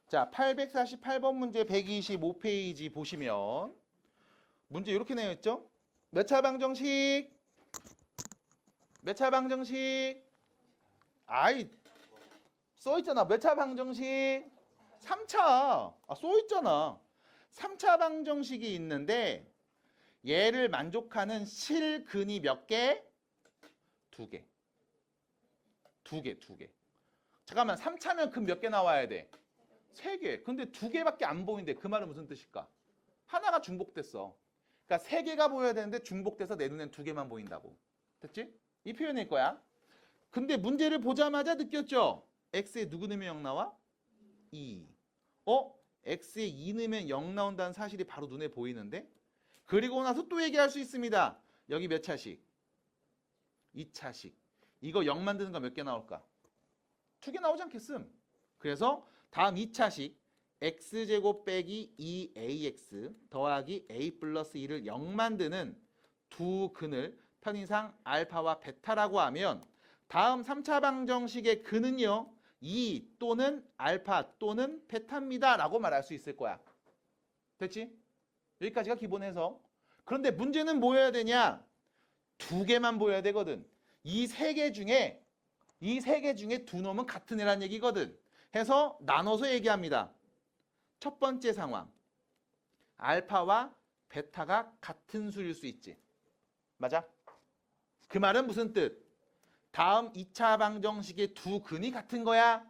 자, 848번 문제 125페이지 보시면 문제 이렇게 내어 있죠? 몇 차 방정식? 몇 차 방정식? 아이, 써 있잖아. 몇 차 방정식? 3차. 써 있잖아. 3차 방정식이 있는데 얘를 만족하는 실근이 몇 개? 2개. 2개. 잠깐만, 3차면 근 몇 개 나와야 돼? 3개. 근데 2개밖에 안 보이는데 그 말은 무슨 뜻일까? 하나가 중복됐어. 그러니까 3개가 보여야 되는데 중복돼서 내 눈엔 2개만 보인다고. 됐지? 이 표현일 거야. 근데 문제를 보자마자 느꼈죠? x에 누구 넣으면 0 나와? 2. x에 2 넣으면 0 나온다는 사실이 바로 눈에 보이는데? 그리고 나서 또 얘기할 수 있습니다. 여기 몇 차식? 2차식. 이거 0 만드는 거 몇 개 나올까? 2개 나오지 않겠음. 그래서 다음 2차식 x제곱 빼기 2ax 더하기 a 플러스 2를 0 만드는 두 근을 편의상 알파와 베타라고 하면 다음 3차 방정식의 근은요 2 또는 알파 또는 베타입니다 라고 말할 수 있을 거야. 됐지? 여기까지가 기본 해석. 그런데 문제는 뭐 해야 되냐? 2개만 보여야 되거든. 이 세 개 중에 두 놈은 같은 애란 얘기거든. 해서 나눠서 얘기합니다. 첫 번째 상황. 알파와 베타가 같은 수일 수 있지. 맞아? 그 말은 무슨 뜻? 다음 2차 방정식의 두 근이 같은 거야.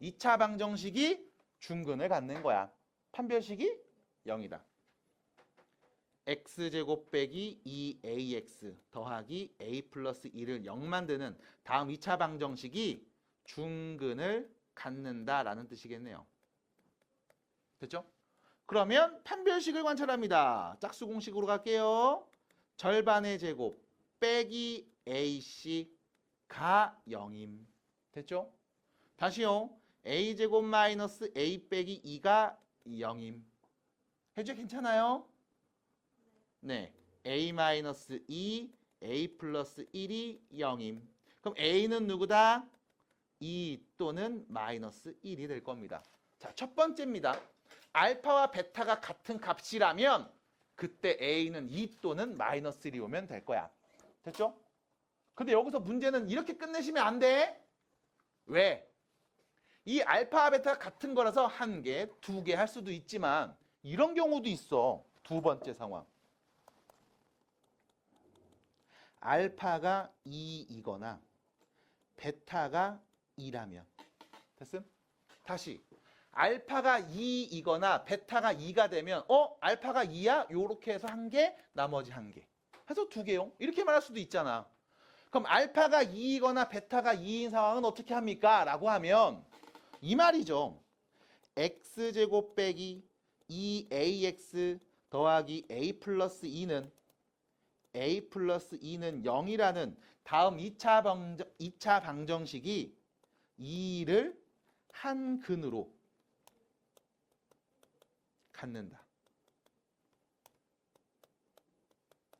2차 방정식이 중근을 갖는 거야. 판별식이 0이다. x제곱 빼기 2ax 더하기 a 플러스 2를 0 만드는 다음 2차 방정식이 중근을 갖는다라는 뜻이겠네요. 됐죠? 그러면 판별식을 관찰합니다. 짝수공식으로 갈게요. 절반의 제곱 빼기 ac가 0임. 됐죠? 다시요. a제곱 마이너스 a 빼기 2가 0임. 해줘 괜찮아요? 네. a 마이너스 2, a 플러스 1이 0임. 그럼 a는 누구다? 2 또는 마이너스 1이 될 겁니다. 자, 첫 번째입니다. 알파와 베타가 같은 값이라면 그때 a는 2 또는 마이너스 1이 오면 될 거야. 됐죠? 근데 여기서 문제는 이렇게 끝내시면 안 돼. 왜? 이 알파와 베타가 같은 거라서 1개, 2개 할 수도 있지만 이런 경우도 있어. 두 번째 상황. 알파가 2이거나 베타가 2라면. 됐음? 다시. 알파가 2이거나 베타가 2가 되면 알파가 2야? 요렇게 해서 1개, 나머지 1개. 해서 2개요. 이렇게 말할 수도 있잖아. 그럼 알파가 2이거나 베타가 2인 상황은 어떻게 합니까? 라고 하면 이 말이죠. x제곱 빼기 2ax 더하기 a 플러스 2는 a 플러스 2는 0이라는 다음 2차 방정식이 2를 한 근으로 갖는다.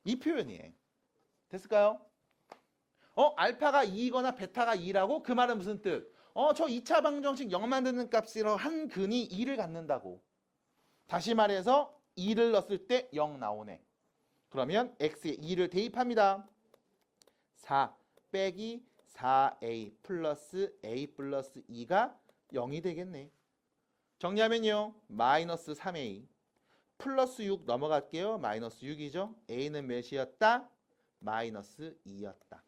이 표현이에요. 됐을까요? 알파가 2이거나 베타가 2라고? 그 말은 무슨 뜻? 저 2차 방정식 0 만드는 값으로 한 근이 2를 갖는다고. 다시 말해서 2를 넣었을 때 0 나오네. 그러면 x에 2를 대입합니다. 4 빼기 4a 플러스 a 플러스 2가 0이 되겠네. 정리하면요. 마이너스 3a 플러스 6 넘어갈게요. 마이너스 6이죠. a는 몇이었다? 마이너스 2였다.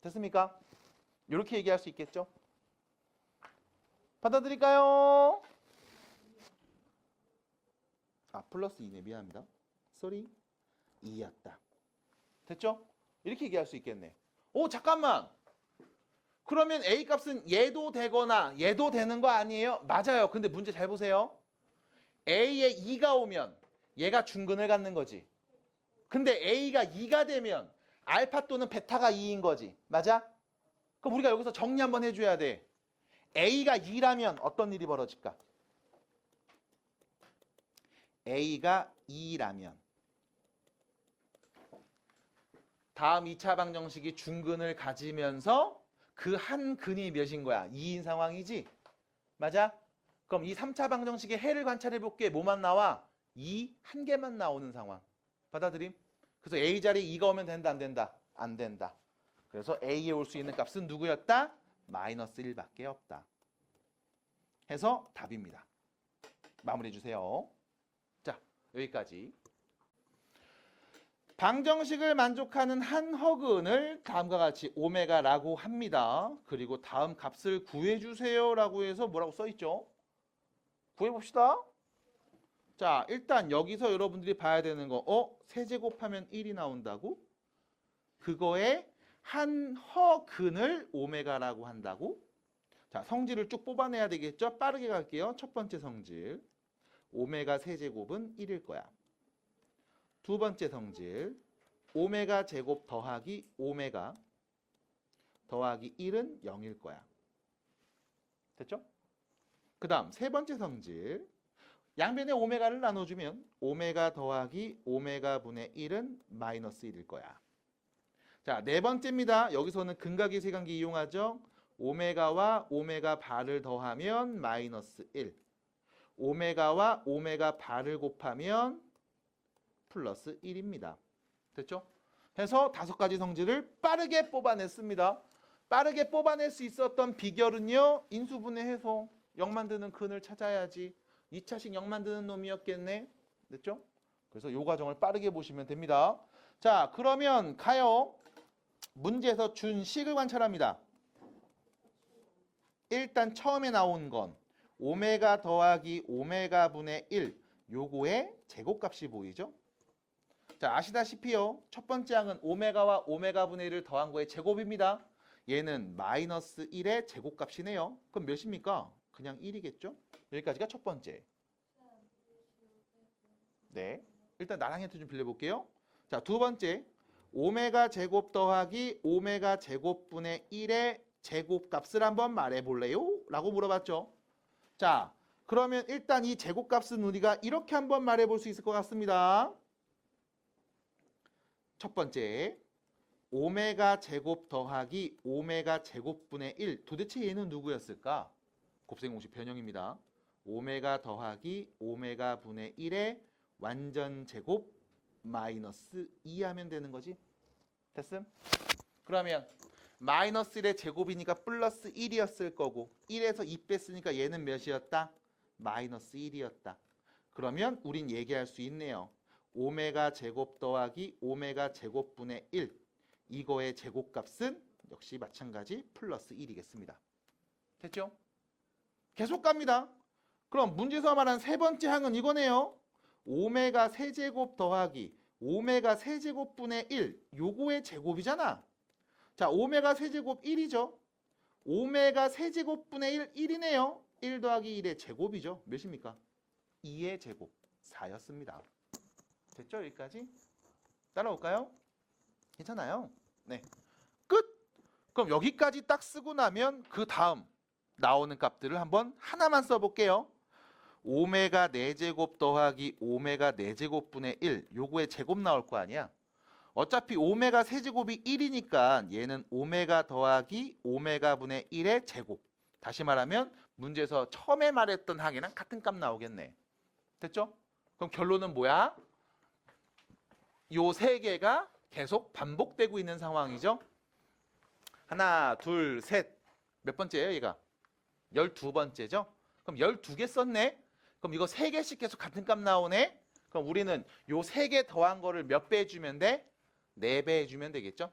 됐습니까? 이렇게 얘기할 수 있겠죠? 받아들일까요? 플러스 2네. 미안합니다. 쏘리. 2였다. 됐죠? 이렇게 얘기할 수 있겠네. 잠깐만. 그러면 A 값은 얘도 되거나 얘도 되는 거 아니에요? 맞아요. 근데 문제 잘 보세요. A에 2가 오면 얘가 중근을 갖는 거지. 근데 A가 2가 되면 알파 또는 베타가 2인 거지. 맞아? 그럼 우리가 여기서 정리 한번 해줘야 돼. A가 2라면 어떤 일이 벌어질까? A가 2라면 다음 2차 방정식이 중근을 가지면서 그 한 근이 몇인 거야? 2인 상황이지? 맞아? 그럼 이 3차 방정식의 해를 관찰해 볼게. 뭐만 나와? 2 한 개만 나오는 상황. 받아들임? 그래서 A 자리에 2가 오면 된다, 안 된다? 안 된다. 그래서 A에 올 수 있는 값은 누구였다? 마이너스 1밖에 없다. 해서 답입니다. 마무리해 주세요. 자, 여기까지. 방정식을 만족하는 한 허근을 다음과 같이 오메가라고 합니다. 그리고 다음 값을 구해주세요 라고 해서 뭐라고 써있죠? 구해봅시다. 자, 일단 여기서 여러분들이 봐야 되는 거, 세제곱하면 1이 나온다고? 그거에 한 허근을 오메가라고 한다고? 자, 성질을 쭉 뽑아내야 되겠죠? 빠르게 갈게요. 첫 번째 성질. 오메가 세제곱은 1일 거야. 두 번째 성질. 오메가 제곱 더하기 오메가 더하기 1은 0일 거야. 됐죠? 그 다음 세 번째 성질. 양변에 오메가를 나눠주면 오메가 더하기 오메가 분의 1은 마이너스 1일 거야. 자, 네 번째입니다. 여기서는 근각의 세관계 이용하죠. 오메가와 오메가 바를 더하면 마이너스 1. 오메가와 오메가 바를 곱하면 플러스 1입니다. 됐죠? 해서 5가지 성질을 빠르게 뽑아냈습니다. 빠르게 뽑아낼 수 있었던 비결은요. 인수분해해서 0 만드는 근을 찾아야지. 2차식 0 만드는 놈이었겠네. 됐죠? 그래서 이 과정을 빠르게 보시면 됩니다. 자, 그러면 가요. 문제에서 준 식을 관찰합니다. 일단 처음에 나온 건 오메가 더하기 오메가 분의 1 요거의 제곱값이 보이죠? 자, 아시다시피요. 첫 번째 항은 오메가와 오메가 분의 1을 더한 거의 제곱입니다. 얘는 마이너스 1의 제곱값이네요. 그럼 몇입니까? 그냥 1이겠죠? 여기까지가 첫 번째. 네. 일단 나랑 힌트 좀 빌려볼게요. 자, 두 번째. 오메가 제곱 더하기 오메가 제곱분의 1의 제곱값을 한번 말해볼래요? 라고 물어봤죠. 자, 그러면 일단 이 제곱값은 우리가 이렇게 한번 말해볼 수 있을 것 같습니다. 첫 번째, 오메가 제곱 더하기 오메가 제곱분의 1. 도대체 얘는 누구였을까? 곱셈 공식 변형입니다. 오메가 더하기 오메가 분의 1의 완전 제곱 마이너스 2 하면 되는 거지. 됐음? 그러면 마이너스 1의 제곱이니까 플러스 1이었을 거고 1에서 2 뺐으니까 얘는 몇이었다? 마이너스 1이었다. 그러면 우린 얘기할 수 있네요. 오메가 제곱 더하기 오메가 제곱분의 1 이거의 제곱값은 역시 마찬가지 플러스 1이겠습니다. 됐죠? 계속 갑니다. 그럼 문제에서 말한 세 번째 항은 이거네요. 오메가 세제곱 더하기 오메가 세제곱분의 1 요거의 제곱이잖아. 자, 오메가 세제곱 1이죠. 오메가 세제곱분의 1 1이네요. 1 더하기 1의 제곱이죠. 몇입니까? 2의 제곱 4였습니다. 됐죠? 여기까지? 따라올까요? 괜찮아요? 네. 끝! 그럼 여기까지 딱 쓰고 나면 그 다음 나오는 값들을 한번 하나만 써볼게요. 오메가 4제곱 더하기 오메가 4제곱분의 1 요거의 제곱 나올 거 아니야. 어차피 오메가 세제곱이 1이니까 얘는 오메가 더하기 오메가 분의 1의 제곱. 다시 말하면 문제에서 처음에 말했던 항이랑 같은 값 나오겠네. 됐죠? 그럼 결론은 뭐야? 요 세 개가 계속 반복되고 있는 상황이죠. 하나, 둘, 셋. 몇 번째예요, 얘가? 12번째죠? 그럼 12개 썼네? 그럼 이거 3개씩 계속 같은 값 나오네? 그럼 우리는 요 3개 더한 거를 몇 배 해주면 돼? 4배 해주면 되겠죠?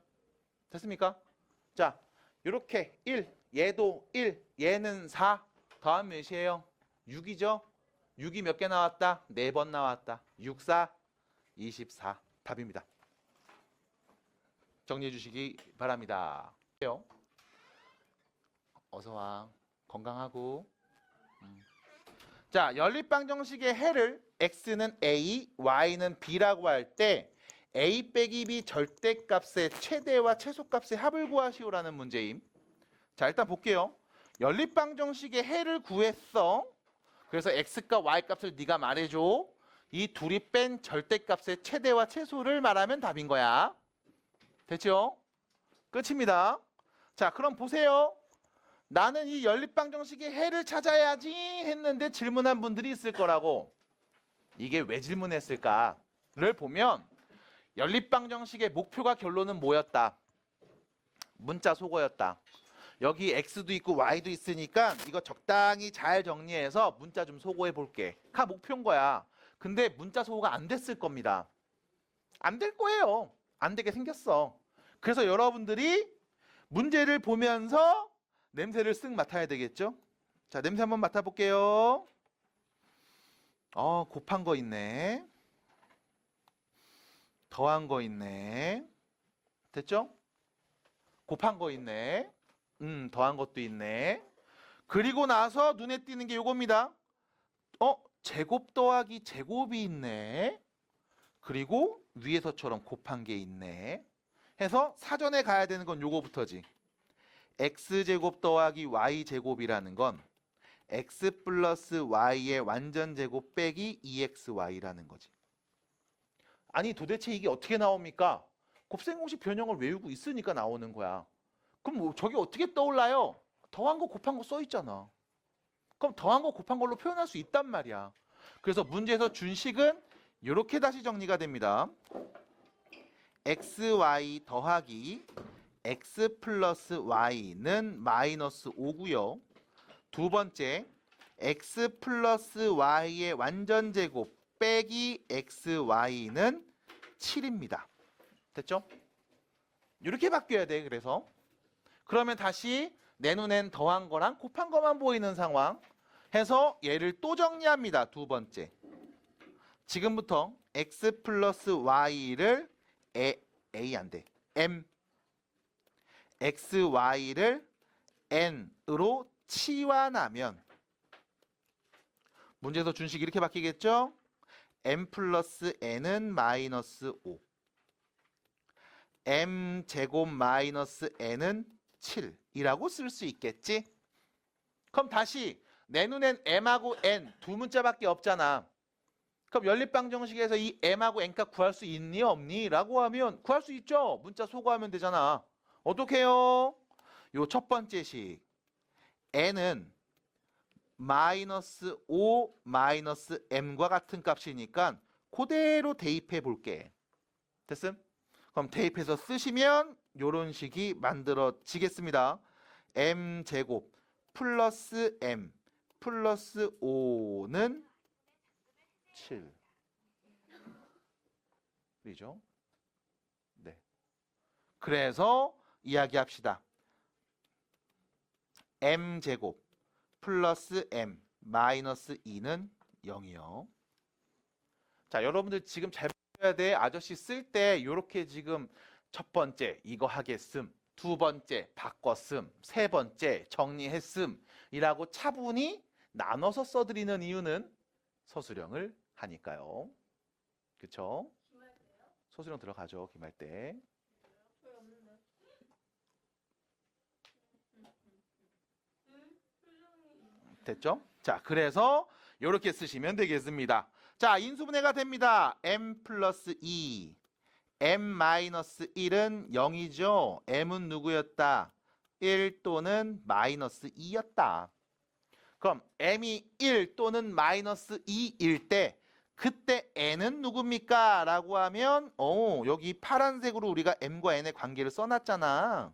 됐습니까? 자, 요렇게 1, 얘도 1, 얘는 4. 더하면 몇이에요? 6이죠? 6이 몇 개 나왔다? 4번 나왔다. 6, 4, 24. 답입니다. 정리해 주시기 바랍니다. 어서 와. 건강하고. 자, 연립방정식의 해를 x는 a, y는 b라고 할 때 a 빼기 b 절대값의 최대와 최소값의 합을 구하시오라는 문제임. 자, 일단 볼게요. 연립방정식의 해를 구했어. 그래서 x값, y값을 네가 말해줘. 이 둘이 뺀 절대값의 최대와 최소를 말하면 답인 거야. 됐죠? 끝입니다. 자, 그럼 보세요. 나는 이 연립방정식의 해를 찾아야지 했는데 질문한 분들이 있을 거라고. 이게 왜 질문했을까를 보면 연립방정식의 목표가 결론은 뭐였다? 문자 속어였다. 여기 x도 있고 y도 있으니까 이거 적당히 잘 정리해서 문자 좀 소거해 볼게. 가 목표인 거야. 근데 문자 소거가 안 됐을 겁니다. 안 될 거예요. 안 되게 생겼어. 그래서 여러분들이 문제를 보면서 냄새를 쓱 맡아야 되겠죠? 자, 냄새 한번 맡아볼게요. 곱한 거 있네. 더한 거 있네. 됐죠? 곱한 거 있네. 더한 것도 있네. 그리고 나서 눈에 띄는 게 요겁니다. 제곱 더하기 제곱이 있네. 그리고 위에서처럼 곱한 게 있네. 해서 사전에 가야 되는 건 요거부터지. x제곱 더하기 y제곱이라는 건 x 플러스 y의 완전제곱 빼기 2xy라는 거지. 아니 도대체 이게 어떻게 나옵니까? 곱셈공식 변형을 외우고 있으니까 나오는 거야. 그럼 뭐 저게 어떻게 떠올라요? 더한 거 곱한 거 써 있잖아. 그럼 더한 거 곱한 걸로 표현할 수 있단 말이야. 그래서 문제에서 준식은 이렇게 다시 정리가 됩니다. xy 더하기 x 플러스 y는 마이너스 5고요. 두 번째, x 플러스 y의 완전제곱 빼기 xy는 7입니다. 됐죠? 이렇게 바뀌어야 돼. 그래서 그러면 다시 내 눈엔 더한 거랑 곱한 거만 보이는 상황 해서 얘를 또 정리합니다. 두 번째, 지금부터 x 플러스 y를 a 안 돼. m xy를 n으로 치환하면 문제에서 준식이 이렇게 바뀌겠죠? m 플러스 n은 마이너스 5, m 제곱 마이너스 n은 7이라고 쓸 수 있겠지? 그럼 다시 내 눈엔 m하고 n 두 문자밖에 없잖아. 그럼 연립방정식에서 이 m하고 n값 구할 수 있니 없니? 라고 하면 구할 수 있죠. 문자 소거하면 되잖아. 어떻게 해요? 요 첫 번째 식 n은 마이너스 5 마이너스 m과 같은 값이니까 그대로 대입해 볼게. 됐음? 그럼 대입해서 쓰시면 요런 식이 만들어지겠습니다. m제곱 플러스 m 플러스 5는 7. 이죠? 네. 그래서 이야기합시다. m제곱 플러스 m 마이너스 2는 0이요. 자, 여러분들 지금 잘 봐야 돼. 아저씨 쓸 때 이렇게 지금 첫 번째 이거 하겠음, 두 번째 바꿨음, 세 번째 정리했음 이라고 차분히 나눠서 써드리는 이유는 서술형을 하니까요. 그쵸? 서술형 들어가죠. 기말 때. 됐죠? 자, 그래서 이렇게 쓰시면 되겠습니다. 자, 인수분해가 됩니다. m 플러스 2, m 마이너스 1은 0이죠. m은 누구였다? 1 또는 마이너스 2였다. 그럼 m이 1 또는 마이너스 2일 때 그때 n은 누굽니까? 라고 하면 여기 파란색으로 우리가 m과 n의 관계를 써놨잖아.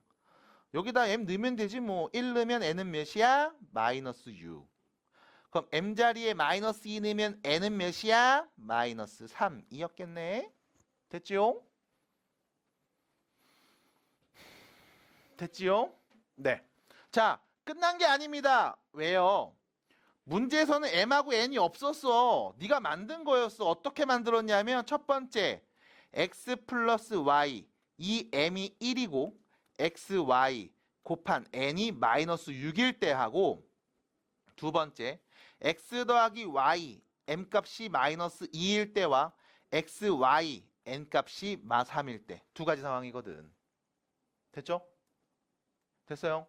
여기다 m 넣으면 되지 뭐. 1 넣으면 n은 몇이야? 마이너스 6. 그럼 m 자리에 마이너스 2 넣으면 n은 몇이야? 마이너스 3이었겠네. 됐지요? 됐지요? 네. 자, 끝난 게 아닙니다. 왜요? 문제에서는 m하고 n이 없었어. 네가 만든 거였어. 어떻게 만들었냐면 첫 번째, x 플러스 y, 이 m이 1이고 xy 곱한 n이 마이너스 6일 때 하고, 두 번째, x 더하기 y, m값이 마이너스 2일 때와 xy, n값이 마 3일 때. 두 가지 상황이거든. 됐죠? 됐어요?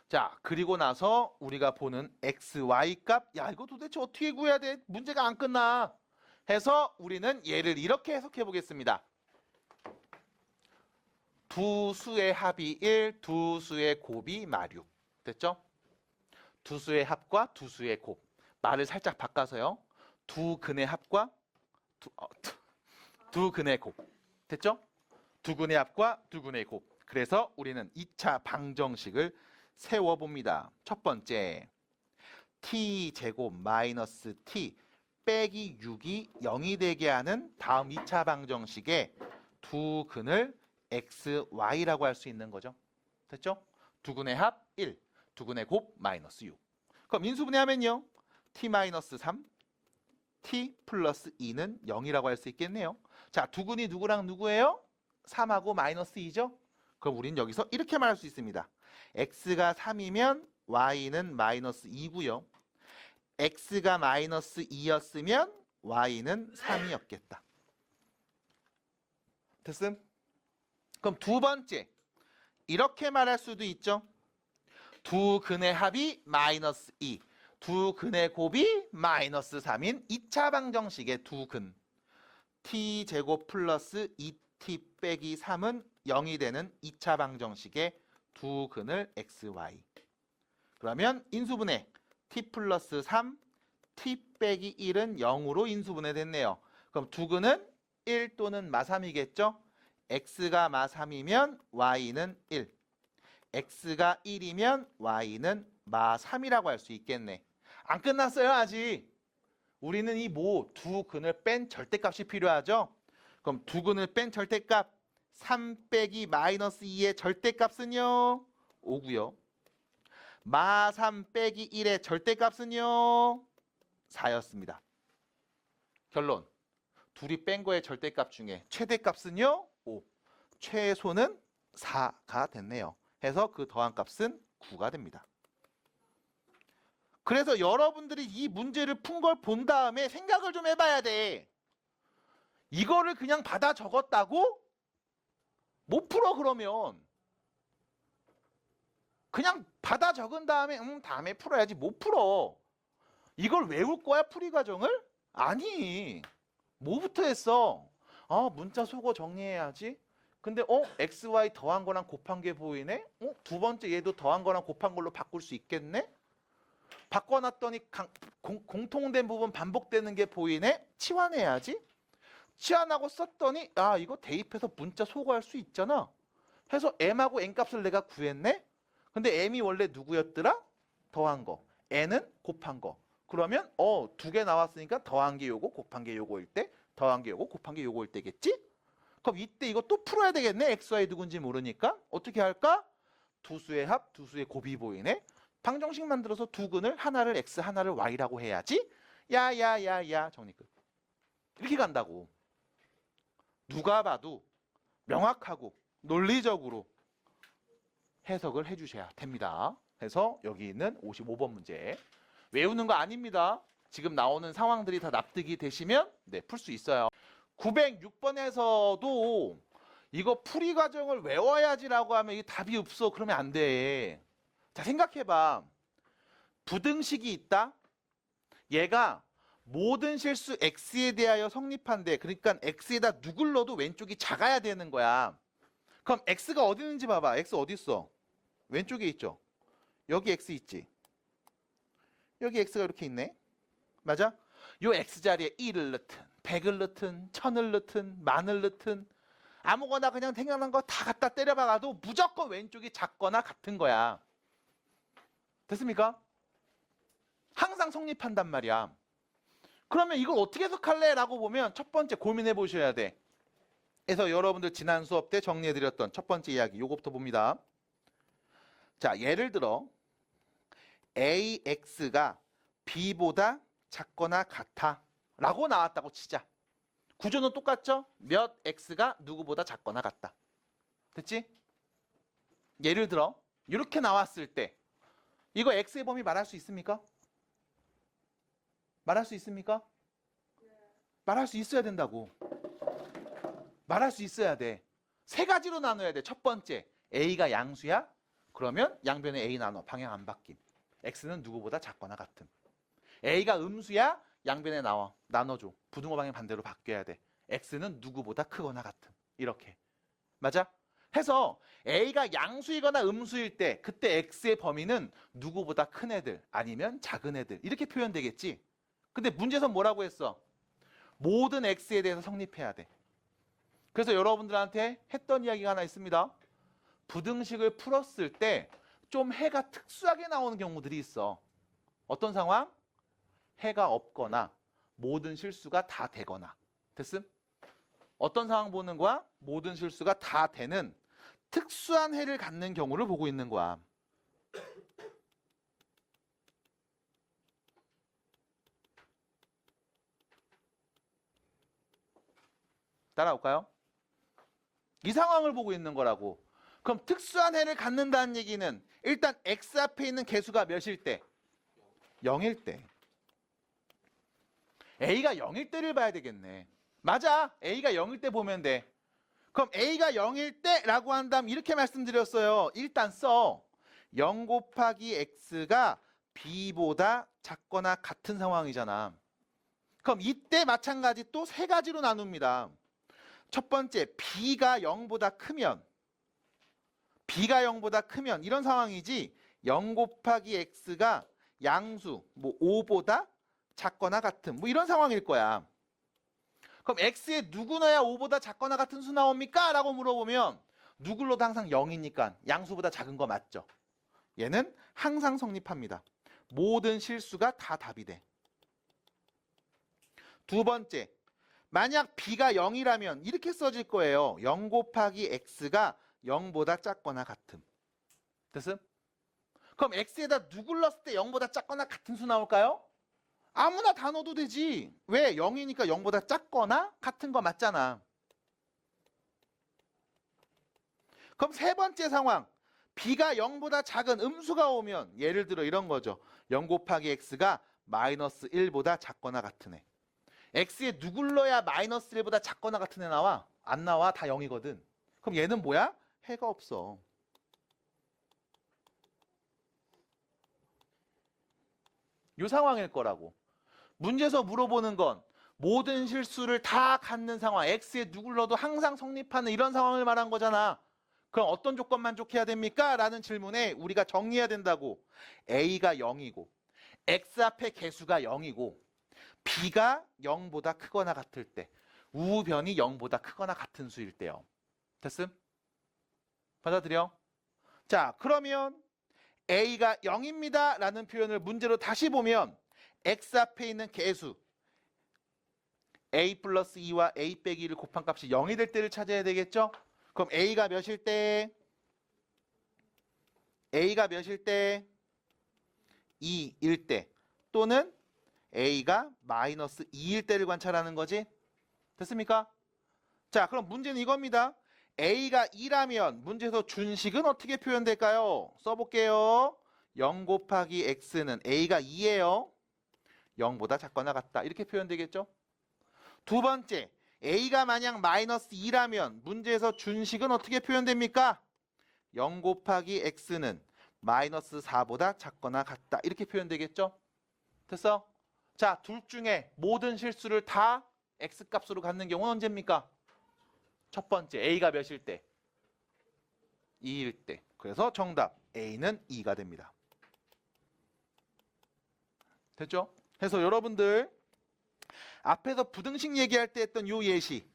자, 그리고 나서 우리가 보는 xy 값, 야 이거 도대체 어떻게 구해야 돼? 문제가 안 끝나. 해서 우리는 얘를 이렇게 해석해 보겠습니다. 두 수의 합이 1, 두 수의 곱이 마 6. 됐죠? 두 수의 합과 두 수의 곱. 말을 살짝 바꿔서요. 두 근의 합과 두 근의 곱. 됐죠? 두 근의 합과 두 근의 곱. 그래서 우리는 2차 방정식을 세워봅니다. 첫 번째, t제곱 마이너스 t 빼기 6이 0이 되게 하는 다음 2차 방정식의 두 근을 x, y라고 할 수 있는 거죠. 됐죠? 두 근의 합 1, 두 근의 곱 마이너스 6. 그럼 인수분해하면요. t 마이너스 3, t 플러스 2는 0이라고 할 수 있겠네요. 자, 두 근이 누구랑 누구예요? 3하고 마이너스 2죠? 그럼 우린 여기서 이렇게 말할 수 있습니다. x가 3이면 y는 마이너스 2고요. x가 마이너스 2였으면 y는 3이었겠다. 됐음? 그럼 두 번째, 이렇게 말할 수도 있죠. 두 근의 합이 마이너스 2, 두 근의 곱이 마이너스 3인 2차 방정식의 두 근. t제곱 플러스 2t 빼기 3은 0이 되는 2차 방정식의 두 근을 x, y. 그러면 인수분해 t 플러스 3, t 빼기 1은 0으로 인수분해 됐네요. 그럼 두 근은 1 또는 마3이겠죠? x가 마3이면 y는 1. x가 1이면 y는 마3이라고 할 수 있겠네. 안 끝났어요, 아직. 우리는 이 두 근을 뺀 절대값이 필요하죠? 그럼 두 근을 뺀 절대값 3 빼기 마이너스 2의 절대값은요? 5고요. 마3 빼기 1의 절대값은요? 4였습니다. 결론. 둘이 뺀 거의 절대값 중에 최대값은요? 5. 최소는 4가 됐네요. 해서 그 더한 값은 9가 됩니다. 그래서 여러분들이 이 문제를 푼 걸 본 다음에 생각을 좀 해봐야 돼. 이거를 그냥 받아 적었다고? 못 풀어 그러면. 그냥 받아 적은 다음에 다음에 풀어야지. 못 풀어. 이걸 외울 거야 풀이 과정을? 아니. 뭐부터 했어? 문자 속어 정리해야지. 근데 x, y 더한 거랑 곱한 게 보이네? 두 번째 얘도 더한 거랑 곱한 걸로 바꿀 수 있겠네? 바꿔놨더니 공통된 부분 반복되는 게 보이네? 치환해야지. 치환하고 썼더니 이거 대입해서 문자 소거할 수 있잖아. 해서 m하고 n값을 내가 구했네? 근데 m이 원래 누구였더라? 더한 거. n은 곱한 거. 그러면 두 개 나왔으니까 더한 게 요거 곱한 게 요거일 때, 더한 게 요거 곱한 게 요거일 때겠지? 그럼 이때 이거 또 풀어야 되겠네. x, y 누군지 모르니까. 어떻게 할까? 두 수의 합, 두 수의 곱이 보이네. 방정식 만들어서 두 근을 하나를 x, 하나를 y라고 해야지. 야야야야 정리 끝. 이렇게 간다고. 누가 봐도 명확하고 논리적으로 해석을 해주셔야 됩니다. 그래서 여기 있는 55번 문제. 외우는 거 아닙니다. 지금 나오는 상황들이 다 납득이 되시면 풀 수 있어요. 906번에서도 이거 풀이 과정을 외워야지라고 하면 이게 답이 없어. 그러면 안 돼. 자, 생각해봐. 부등식이 있다. 얘가 모든 실수 x에 대하여 성립한대. 그러니까 x에다 누굴 넣어도 왼쪽이 작아야 되는 거야. 그럼 x가 어디 있는지 봐봐. x 어디 있어? 왼쪽에 있죠. 여기 x 있지. 여기 x가 이렇게 있네. 맞아? 요 x 자리에 1을 넣든 100을 넣든 1000을 넣든 만을 넣든 아무거나 그냥 생각난 거 다 갖다 때려박아도 무조건 왼쪽이 작거나 같은 거야. 됐습니까? 항상 성립한단 말이야. 그러면 이걸 어떻게 해석할래? 라고 보면 첫 번째 고민해 보셔야 돼. 그래서 여러분들 지난 수업 때 정리해드렸던 첫 번째 이야기 요거부터 봅니다. 자, 예를 들어 AX가 B보다 작거나 같아 라고 나왔다고 치자. 구조는 똑같죠? 몇 X가 누구보다 작거나 같다. 됐지? 예를 들어 이렇게 나왔을 때 이거 X의 범위 말할 수 있습니까? 말할 수 있습니까? 말할 수 있어야 된다고. 말할 수 있어야 돼. 세 가지로 나눠야 돼. 첫 번째, A가 양수야? 그러면 양변에 A 나눠. 방향 안 바뀜. X는 누구보다 작거나 같음. A가 음수야? 양변에 나눠줘. 부등호 방향 반대로 바뀌어야 돼. X는 누구보다 크거나 같음. 이렇게. 맞아? 해서 A가 양수이거나 음수일 때 그때 X의 범위는 누구보다 큰 애들 아니면 작은 애들 이렇게 표현되겠지. 근데 문제에서 뭐라고 했어? 모든 X에 대해서 성립해야 돼. 그래서 여러분들한테 했던 이야기가 하나 있습니다. 부등식을 풀었을 때 좀 해가 특수하게 나오는 경우들이 있어. 어떤 상황? 해가 없거나 모든 실수가 다 되거나. 됐음? 어떤 상황 보는 거야? 모든 실수가 다 되는 특수한 해를 갖는 경우를 보고 있는 거야. 따라올까요? 이 상황을 보고 있는 거라고. 그럼 특수한 해를 갖는다는 얘기는 일단 X 앞에 있는 개수가 몇일 때? 0일 때. A가 0일 때를 봐야 되겠네. 맞아. A가 0일 때 보면 돼. 그럼 A가 0일 때라고 한다면 이렇게 말씀드렸어요. 일단 써. 0 곱하기 X가 B보다 작거나 같은 상황이잖아. 그럼 이때 마찬가지 또 세 가지로 나눕니다. 첫 번째, B가 0보다 크면 이런 상황이지 0 곱하기 X가 양수, 5보다 작거나 같은 이런 상황일 거야. 그럼 X에 누구 넣어야 5보다 작거나 같은 수 나옵니까? 라고 물어보면 누굴로도 항상 0이니까 양수보다 작은 거 맞죠? 얘는 항상 성립합니다. 모든 실수가 다 답이 돼. 두 번째, 만약 B가 0이라면 이렇게 써질 거예요. 0 곱하기 X가 0보다 작거나 같음. 됐음? 그럼 X에다 누굴 넣었을 때 0보다 작거나 같은 수 나올까요? 아무나 다 넣어도 되지. 왜? 0이니까 0보다 작거나 같은 거 맞잖아. 그럼 세 번째 상황. B가 0보다 작은 음수가 오면 예를 들어 이런 거죠. 0 곱하기 X가 마이너스 1보다 작거나 같은 애. X에 누굴 넣어야 마이너스 1보다 작거나 같은 애 나와? 안 나와. 다 0이거든. 그럼 얘는 뭐야? 해가 없어. 이 상황일 거라고. 문제에서 물어보는 건 모든 실수를 다 갖는 상황, X에 누굴 넣어도 항상 성립하는 이런 상황을 말한 거잖아. 그럼 어떤 조건 만족해야 됩니까? 라는 질문에 우리가 정리해야 된다고. A가 0이고 X 앞에 개수가 0이고 B가 0보다 크거나 같을 때 우변이 0보다 크거나 같은 수일 때요. 됐음? 받아들여? 자, 그러면 A가 0입니다 라는 표현을 문제로 다시 보면 X 앞에 있는 개수 A 플러스 2와 A 빼기 1을 곱한 값이 0이 될 때를 찾아야 되겠죠? 그럼 A가 몇일 때? 2일 때 또는 A가 마이너스 2일 때를 관찰하는 거지. 됐습니까? 자, 그럼 문제는 이겁니다. A가 2라면 문제에서 준식은 어떻게 표현될까요? 써볼게요. 0 곱하기 X는 A가 2예요. 0보다 작거나 같다. 이렇게 표현되겠죠? 두 번째, A가 만약 마이너스 2라면 문제에서 준식은 어떻게 표현됩니까? 0 곱하기 X는 마이너스 4보다 작거나 같다. 이렇게 표현되겠죠? 됐어? 자, 둘 중에 모든 실수를 다 X값으로 갖는 경우는 언제입니까? 첫 번째, A가 몇일 때? 2일 때. 그래서 정답 A는 2가 됩니다. 됐죠? 그래서 여러분들 앞에서 부등식 얘기할 때 했던 요 예시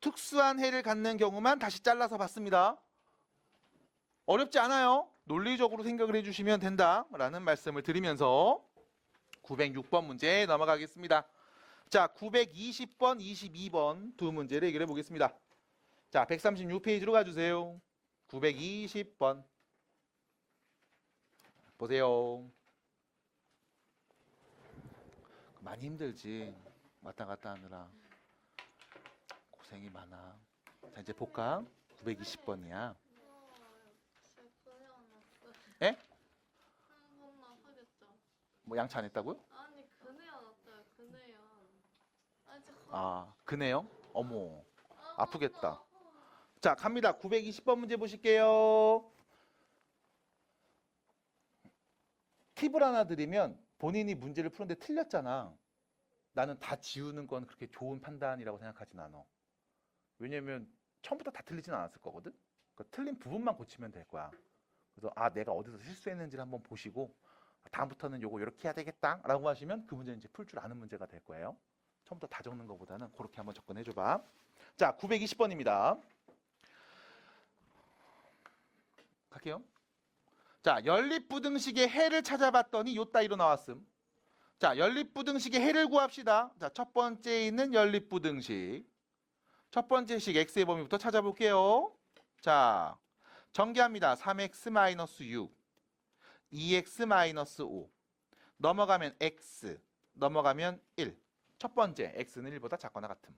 특수한 해를 갖는 경우만 다시 잘라서 봤습니다. 어렵지 않아요. 논리적으로 생각을 해주시면 된다라는 말씀을 드리면서 906번 문제 넘어가겠습니다. 자, 920번, 22번 두 문제를 해결해 보겠습니다. 자, 136페이지로 가주세요. 920번 보세요. 많이 힘들지. 왔다 갔다 하느라 고생이 많아. 자, 이제 볼까? 920번이야. 예? 뭐 양치 안 했다고요? 아니 그네요 났어요. 그네요. 아, 그네요? 어머, 아프겠다. 자, 갑니다. 920번 문제 보실게요. 팁을 하나 드리면 본인이 문제를 푸는데 틀렸잖아. 나는 다 지우는 건 그렇게 좋은 판단이라고 생각하진 않아. 왜냐면 처음부터 다 틀리진 않았을 거거든. 그러니까 틀린 부분만 고치면 될 거야. 그래서 내가 어디서 실수했는지를 한번 보시고 다음부터는 요거 이렇게 해야 되겠다라고 하시면 그 문제는 이제 풀 줄 아는 문제가 될 거예요. 처음부터 다 적는 것보다는 그렇게 한번 접근해 줘봐. 자, 920번입니다. 갈게요. 자, 연립부등식의 해를 찾아봤더니 요 따위로 나왔음. 자, 연립부등식의 해를 구합시다. 자, 첫 번째에 있는 연립부등식. 첫 번째 식 x의 범위부터 찾아볼게요. 자, 전개합니다. 3x-6, 2x-5. 넘어가면 x, 넘어가면 1. 첫 번째, x는 1보다 작거나 같음.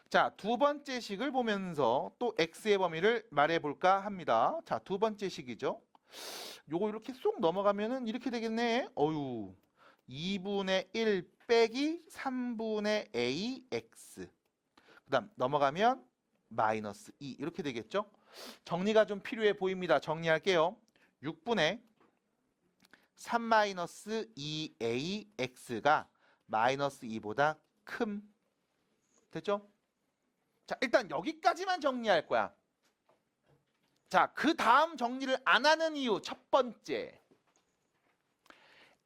자, 두 번째 식을 보면서 또 x의 범위를 말해볼까 합니다. 자, 두 번째 식이죠. 요거 이렇게 쏙 넘어가면은 이렇게 되겠네. 2분의 1 빼기 3분의 ax. 그 다음 넘어가면 마이너스 2 이렇게 되겠죠. 정리가 좀 필요해 보입니다. 정리할게요. 6분의 3 마이너스 2ax가 마이너스 2보다 큼. 됐죠? 자, 일단 여기까지만 정리할 거야. 자, 그 다음 정리를 안 하는 이유 첫 번째.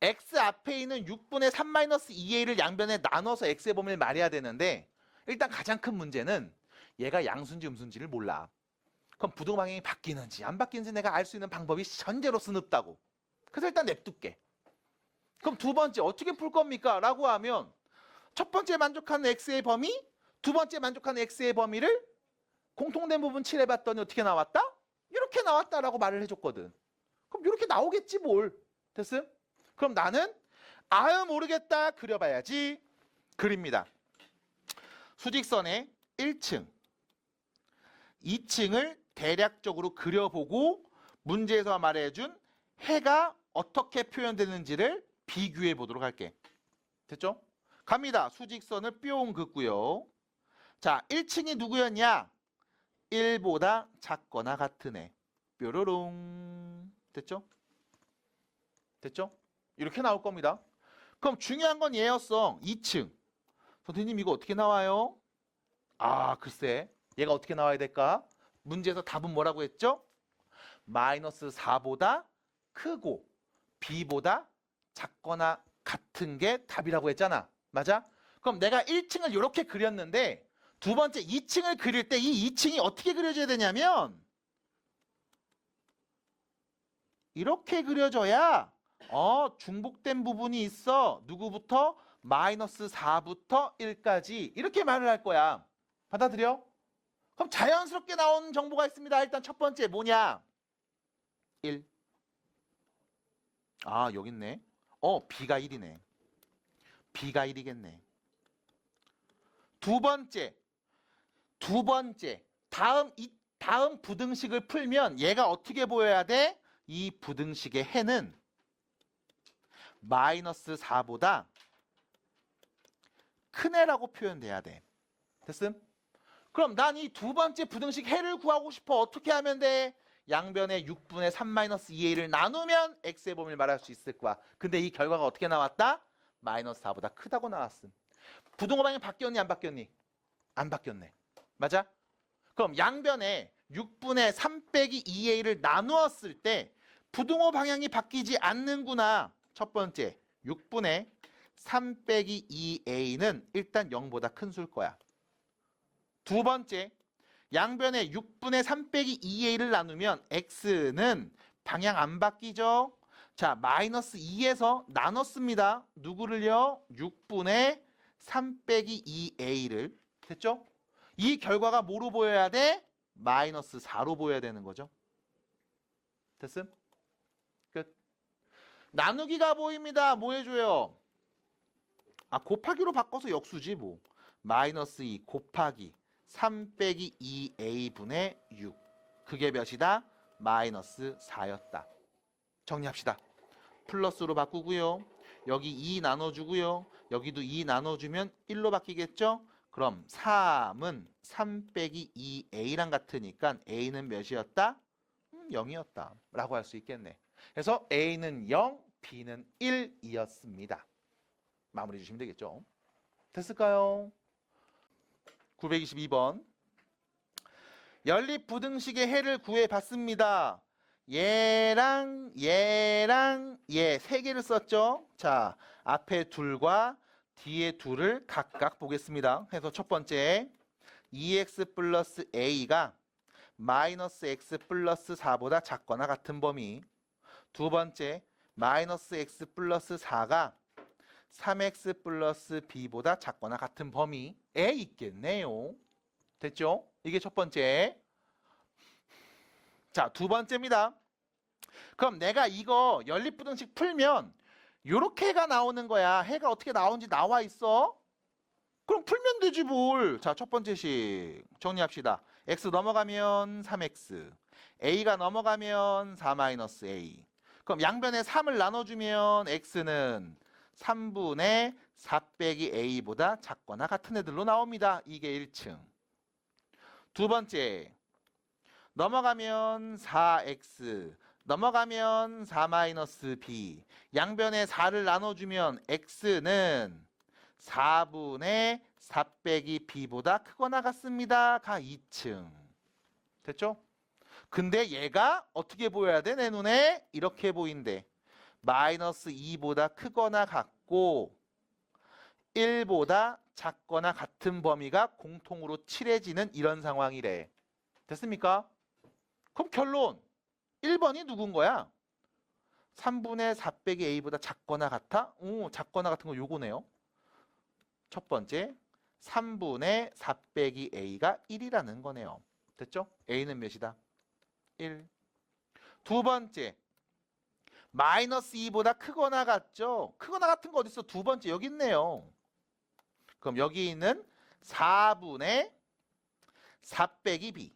x 앞에 있는 6분의 3 마이너스 2a를 양변에 나눠서 x의 범위를 말해야 되는데 일단 가장 큰 문제는 얘가 양수인지 음수인지를 몰라. 그럼 부동 방향이 바뀌는지 안 바뀌는지 내가 알 수 있는 방법이 현재로서는 없다고. 그래서 일단 냅둘게. 그럼 두 번째 어떻게 풀 겁니까? 라고 하면 첫 번째 만족하는 x의 범위, 두 번째 만족하는 x의 범위를 공통된 부분 칠해봤더니 어떻게 나왔다? 이렇게 나왔다라고 말을 해줬거든. 그럼 이렇게 나오겠지 뭘. 됐음? 그럼 나는 모르겠다 그려봐야지. 그립니다. 수직선의 1층, 2층을 대략적으로 그려보고 문제에서 말해준 해가 어떻게 표현되는지를 비교해 보도록 할게. 됐죠? 갑니다. 수직선을 뿅 긋고요. 자, 1층이 누구였냐? 1보다 작거나 같은 애. 뾰로롱. 됐죠? 됐죠? 이렇게 나올 겁니다. 그럼 중요한 건 얘였어. 2층. 선생님 이거 어떻게 나와요? 글쎄. 얘가 어떻게 나와야 될까? 문제에서 답은 뭐라고 했죠? 마이너스 4보다 크고 b보다 작거나 같은 게 답이라고 했잖아. 맞아? 그럼 내가 1층을 이렇게 그렸는데 두 번째 2층을 그릴 때 이 2층이 어떻게 그려져야 되냐면 이렇게 그려져야 중복된 부분이 있어. 누구부터? 마이너스 4부터 1까지 이렇게 말을 할 거야. 받아들여? 그럼 자연스럽게 나오는 정보가 있습니다. 일단 첫 번째 뭐냐? 1. 여기 있네. b가 1이네. b가 1이겠네. 두 번째. 다음 부등식을 풀면 얘가 어떻게 보여야 돼? 이 부등식의 해는 마이너스 4보다 큰 애라고 표현돼야 돼. 됐음? 그럼 난 이 두 번째 부등식 해를 구하고 싶어. 어떻게 하면 돼? 양변에 6분의 3 마이너스 2a를 나누면 x의 범위를 말할 수 있을 거야. 근데 이 결과가 어떻게 나왔다? 마이너스 4보다 크다고 나왔음. 부동호 방향이 바뀌었니 안 바뀌었니? 안 바뀌었네. 맞아? 그럼 양변에 6분의 3 빼기 2a를 나누었을 때 부동호 방향이 바뀌지 않는구나. 첫 번째 6분의 3 빼기 2a는 일단 0보다 큰 수일 거야. 두 번째 양변에 6분의 3 빼기 2a를 나누면 x는 방향 안 바뀌죠. 자, 마이너스 2에서 나눴습니다. 누구를요? 6분의 3 빼기 2a를. 됐죠? 이 결과가 뭐로 보여야 돼? 마이너스 4로 보여야 되는 거죠. 됐음? 끝. 나누기가 보입니다. 뭐 해줘요? 곱하기로 바꿔서 역수지 뭐. 마이너스 2 곱하기 3 빼기 2a분의 6. 그게 몇이다? 마이너스 4였다. 정리합시다. 플러스로 바꾸고요. 여기 2 나눠주고요. 여기도 2 나눠주면 1로 바뀌겠죠? 그럼 3은 3 빼기 2a랑 같으니까 a는 몇이었다? 0이었다. 라고 할 수 있겠네. 그래서 a는 0, b는 1이었습니다. 마무리 주시면 되겠죠? 됐을까요? 922번. 연립부등식의 해를 구해봤습니다. 얘랑 얘랑 얘 세 개를 썼죠. 자, 앞에 둘과 뒤에 둘을 각각 보겠습니다. 해서 첫 번째 2x 플러스 a가 마이너스 x 플러스 4보다 작거나 같은 범위. 두 번째 마이너스 x 플러스 4가 3x 플러스 b보다 작거나 같은 범위에 있겠네요. 됐죠? 이게 첫 번째. 자, 두 번째입니다. 그럼 내가 이거 연립부등식 풀면 요렇게 해가 나오는 거야. 해가 어떻게 나오는지 나와 있어? 그럼 풀면 되지 뭘. 자, 첫 번째 식 정리합시다. x 넘어가면 3x, a가 넘어가면 4-a. 그럼 양변에 3을 나눠주면 x는 3분의 4 빼기 a보다 작거나 같은 애들로 나옵니다. 이게 1층. 두 번째 넘어가면 4x, 넘어가면 4-b. 양변에 4를 나눠주면 x는 4분의 4 빼기 b보다 크거나 같습니다. 가 2층. 됐죠? 근데 얘가 어떻게 보여야 돼? 내 눈에 이렇게 보인대. 마이너스 2보다 크거나 같고 1보다 작거나 같은 범위가 공통으로 칠해지는 이런 상황이래. 됐습니까? 그럼 결론 1번이 누군 거야? 3분의 4 빼기 a보다 작거나 같아? 오, 작거나 같은 거 요거네요. 첫 번째 3분의 4 빼기 a가 1이라는 거네요. 됐죠? a는 몇이다? 1. 두 번째 마이너스 2보다 크거나 같죠? 크거나 같은 거 어디 있어? 두 번째 여기 있네요. 그럼 여기 있는 4분의 4 빼기 b.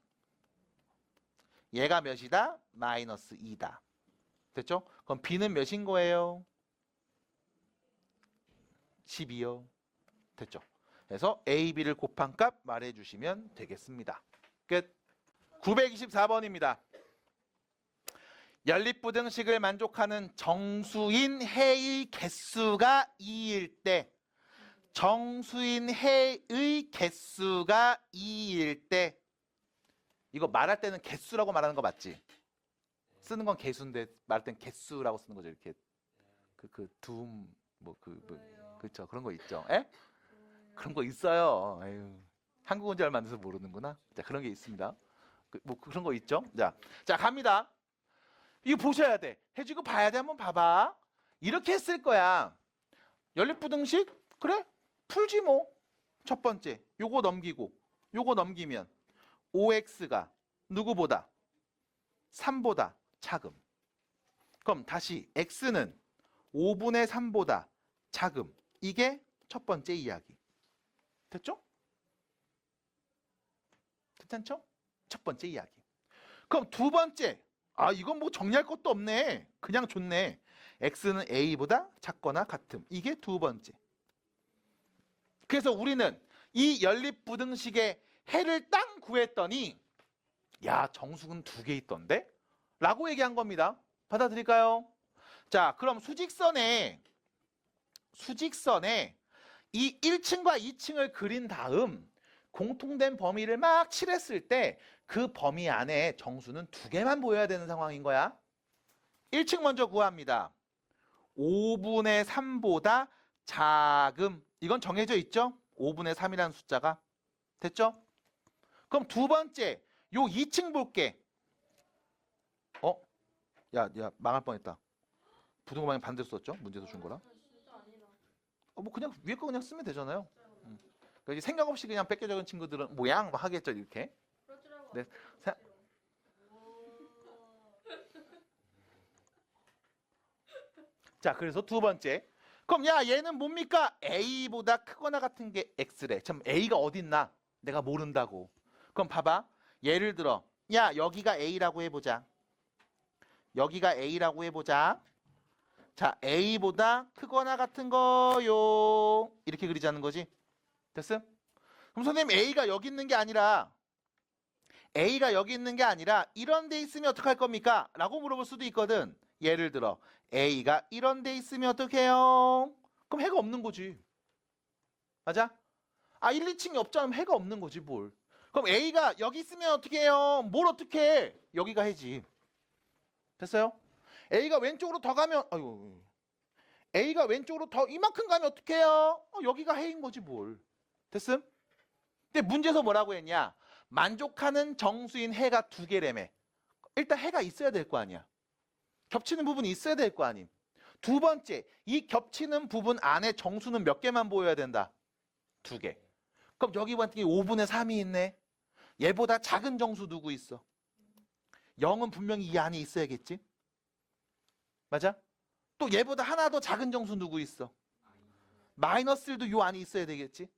얘가 몇이다? 마이너스 2다. 됐죠? 그럼 b는 몇인 거예요? 12요. 됐죠? 그래서 a, b를 곱한 값 말해주시면 되겠습니다. 끝. 924번입니다. 연립부등식을 만족하는 정수인 해의 개수가 2일 때, 정수인 해의 개수가 2일 때, 이거 말할 때는 개수라고 말하는 거 맞지? 쓰는 건 개수인데 말할 땐 개수라고 쓰는 거죠. 이렇게 그렇죠. 그런 거 있죠. 에? 그런 거 있어요. 에휴, 한국어인 줄 만들어서 모르는구나. 자, 그런 게 있습니다. 그런 거 있죠. 자 갑니다. 이거 보셔야 돼. 해주고 봐야 돼. 한번 봐봐. 이렇게 했을 거야. 연립부등식? 그래? 풀지 뭐. 첫 번째 요거 넘기고 요거 넘기면 5x가 누구보다? 3보다 작음. 그럼 다시 x는 5분의 3보다 작음. 이게 첫 번째 이야기. 됐죠? 괜찮죠? 첫 번째 이야기. 그럼 두 번째. 아, 이건 뭐 정리할 것도 없네. 그냥 좋네. x는 a보다 작거나 같음. 이게 두 번째. 그래서 우리는 이 연립부등식의 해를 딱 구했더니 야, 정수근 2개 있던데? 라고 얘기한 겁니다. 받아들일까요? 자, 그럼 수직선에 이 1층과 2층을 그린 다음 공통된 범위를 막 칠했을 때 그 범위 안에 정수는 2개만 보여야 되는 상황인 거야. 1층 먼저 구합니다. 5분의 3보다 작음. 이건 정해져 있죠? 5분의 3이라는 숫자가. 됐죠? 그럼 두 번째 요 2층 볼게. 야 망할 뻔했다. 부등호 방향 반대로 썼죠? 문제에서 준 거라. 뭐 그냥 위에 거 그냥 쓰면 되잖아요. 그러니까 생각 없이 그냥 뺏겨 적은 친구들은 모양 뭐 하겠죠 이렇게. 네. 자, 그래서 두 번째. 그럼 야 얘는 뭡니까? a보다 크거나 같은 게 x래. 참 a가 어디 있나? 내가 모른다고. 그럼 봐봐. 예를 들어 야 여기가 a라고 해보자. 여기가 a라고 해보자. 자, a보다 크거나 같은 거요. 이렇게 그리자는 거지. 됐음? 그럼 선생님 a가 여기 있는 게 아니라 이런 데 있으면 어떡할 겁니까? 라고 물어볼 수도 있거든. 예를 들어 a가 이런 데 있으면 어떡해요? 그럼 해가 없는 거지. 맞아? 아, 1, 2층이 없잖아. 해가 없는 거지 뭘. 그럼 A가 여기 있으면 어떻게 해요? 뭘 어떻게 해? 여기가 해지. 됐어요? A가 왼쪽으로 더 가면 아유. A가 왼쪽으로 더 이만큼 가면 어떻게 해요? 여기가 해인 거지 뭘. 됐음? 근데 문제에서 뭐라고 했냐? 만족하는 정수인 해가 두 개래매. 일단 해가 있어야 될 거 아니야. 겹치는 부분이 있어야 될 거 아님. 두 번째, 이 겹치는 부분 안에 정수는 몇 개만 보여야 된다? 두 개. 그럼 여기 봤더니 5분의 3이 있네. 얘보다 작은 정수 누구 있어? 0은 분명히 이 안에 있어야겠지? 맞아? 또 얘보다 하나 더 작은 정수 누구 있어? 마이너스 1도 요 안에 있어야 되겠지?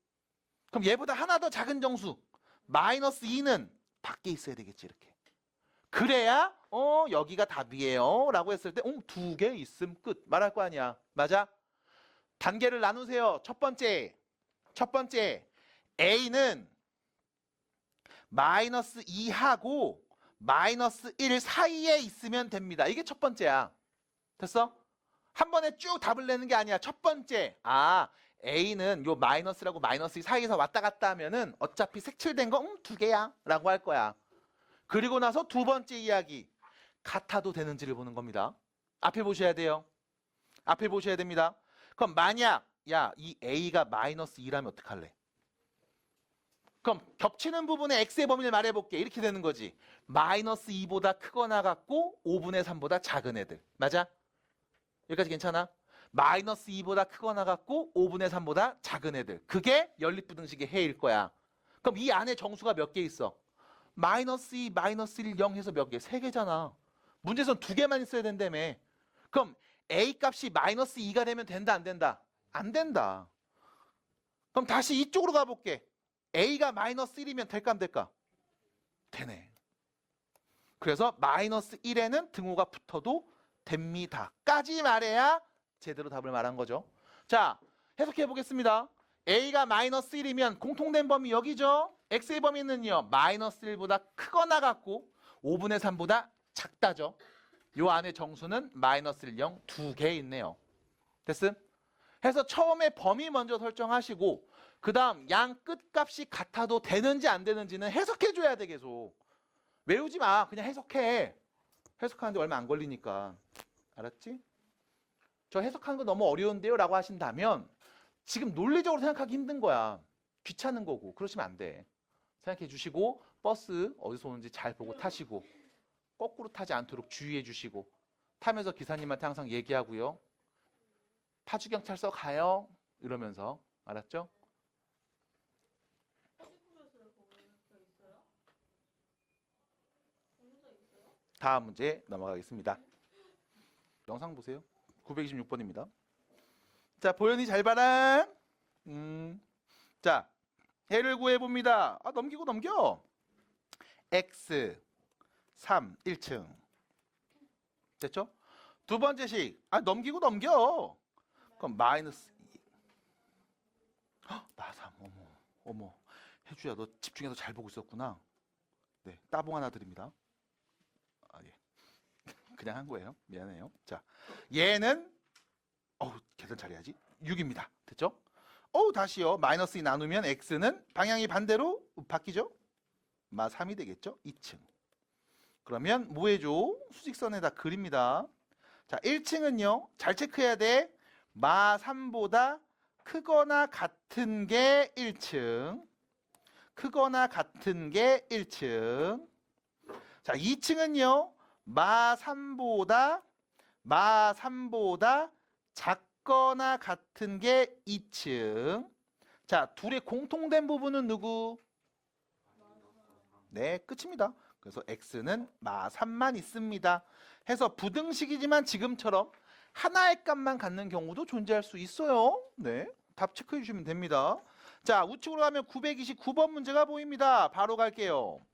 그럼 얘보다 하나 더 작은 정수 마이너스 2는 밖에 있어야 되겠지 이렇게. 그래야 여기가 답이에요 라고 했을 때 두 개 있음 끝 말할 거 아니야. 맞아? 단계를 나누세요. 첫 번째 A는 마이너스 2하고 마이너스 1 사이에 있으면 됩니다. 이게 첫 번째야. 됐어? 한 번에 쭉 답을 내는 게 아니야. 첫 번째, A는 요 마이너스라고 마이너스 2 사이에서 왔다 갔다 하면은 어차피 색칠된 거 두 개야 라고 할 거야. 그리고 나서 두 번째 이야기, 같아도 되는지를 보는 겁니다. 앞에 보셔야 돼요. 앞에 보셔야 됩니다. 그럼 만약 이 A가 마이너스 2라면 어떡할래? 그럼 겹치는 부분의 x의 범위를 말해볼게. 이렇게 되는 거지. 마이너스 2보다 크거나 같고 5분의 3보다 작은 애들. 맞아? 여기까지 괜찮아? 마이너스 2보다 크거나 같고 5분의 3보다 작은 애들. 그게 연립부등식의 해일 거야. 그럼 이 안에 정수가 몇 개 있어? 마이너스 2, 마이너스 1, 0 해서 몇 개? 3개잖아. 문제에서는 2개만 있어야 된다며. 그럼 A 값이 마이너스 2가 되면 된다 안 된다? 안 된다. 그럼 다시 이쪽으로 가볼게. A가 마이너스 1이면 될까 안 될까? 되네. 그래서 마이너스 1에는 등호가 붙어도 됩니다. 까지 말해야 제대로 답을 말한 거죠. 자, 해석해 보겠습니다. A가 마이너스 1이면 공통된 범위 여기죠. X의 범위는요. 마이너스 1보다 크거나 같고 5분의 3보다 작다죠. 요 안에 정수는 마이너스 1, 0 두 개 있네요. 됐음? 해서 처음에 범위 먼저 설정하시고 그 다음 양 끝값이 같아도 되는지 안 되는지는 해석해 줘야 돼 계속. 외우지 마. 그냥 해석해. 해석하는데 얼마 안 걸리니까. 알았지? 저 해석하는 거 너무 어려운데요 라고 하신다면 지금 논리적으로 생각하기 힘든 거야. 귀찮은 거고. 그러시면 안 돼. 생각해 주시고 버스 어디서 오는지 잘 보고 타시고 거꾸로 타지 않도록 주의해 주시고 타면서 기사님한테 항상 얘기하고요. 파주경찰서 가요. 이러면서. 알았죠? 다음 문제 넘어가겠습니다. 영상 보세요. 926번입니다. 자, 보현이 잘 봐라. 자, 해를 구해봅니다. 넘기고 넘겨. x 3 1층 됐죠? 두 번째 식 넘기고 넘겨. 그럼 마이너스 2. 나 3. 어머 혜주야 너 집중해서 잘 보고 있었구나. 네, 따봉 하나 드립니다. 예. 그냥 한 거예요. 미안해요. 자, 얘는 계산 잘해야지. 6입니다. 됐죠? 다시요. 마이너스 2 나누면 x는 방향이 반대로 바뀌죠? 3이 되겠죠? 2층. 그러면 뭐 해줘? 수직선에다 그립니다. 자, 1층은요. 잘 체크해야 돼. 3보다 크거나 같은 게 1층. 크거나 같은 게 1층. 자, 2층은요. 3보다 작거나 같은 게 2층. 자, 둘의 공통된 부분은 누구? 네, 끝입니다. 그래서 x는 3만 있습니다. 해서 부등식이지만 지금처럼 하나의 값만 갖는 경우도 존재할 수 있어요. 네, 답 체크해 주시면 됩니다. 자, 우측으로 가면 929번 문제가 보입니다. 바로 갈게요.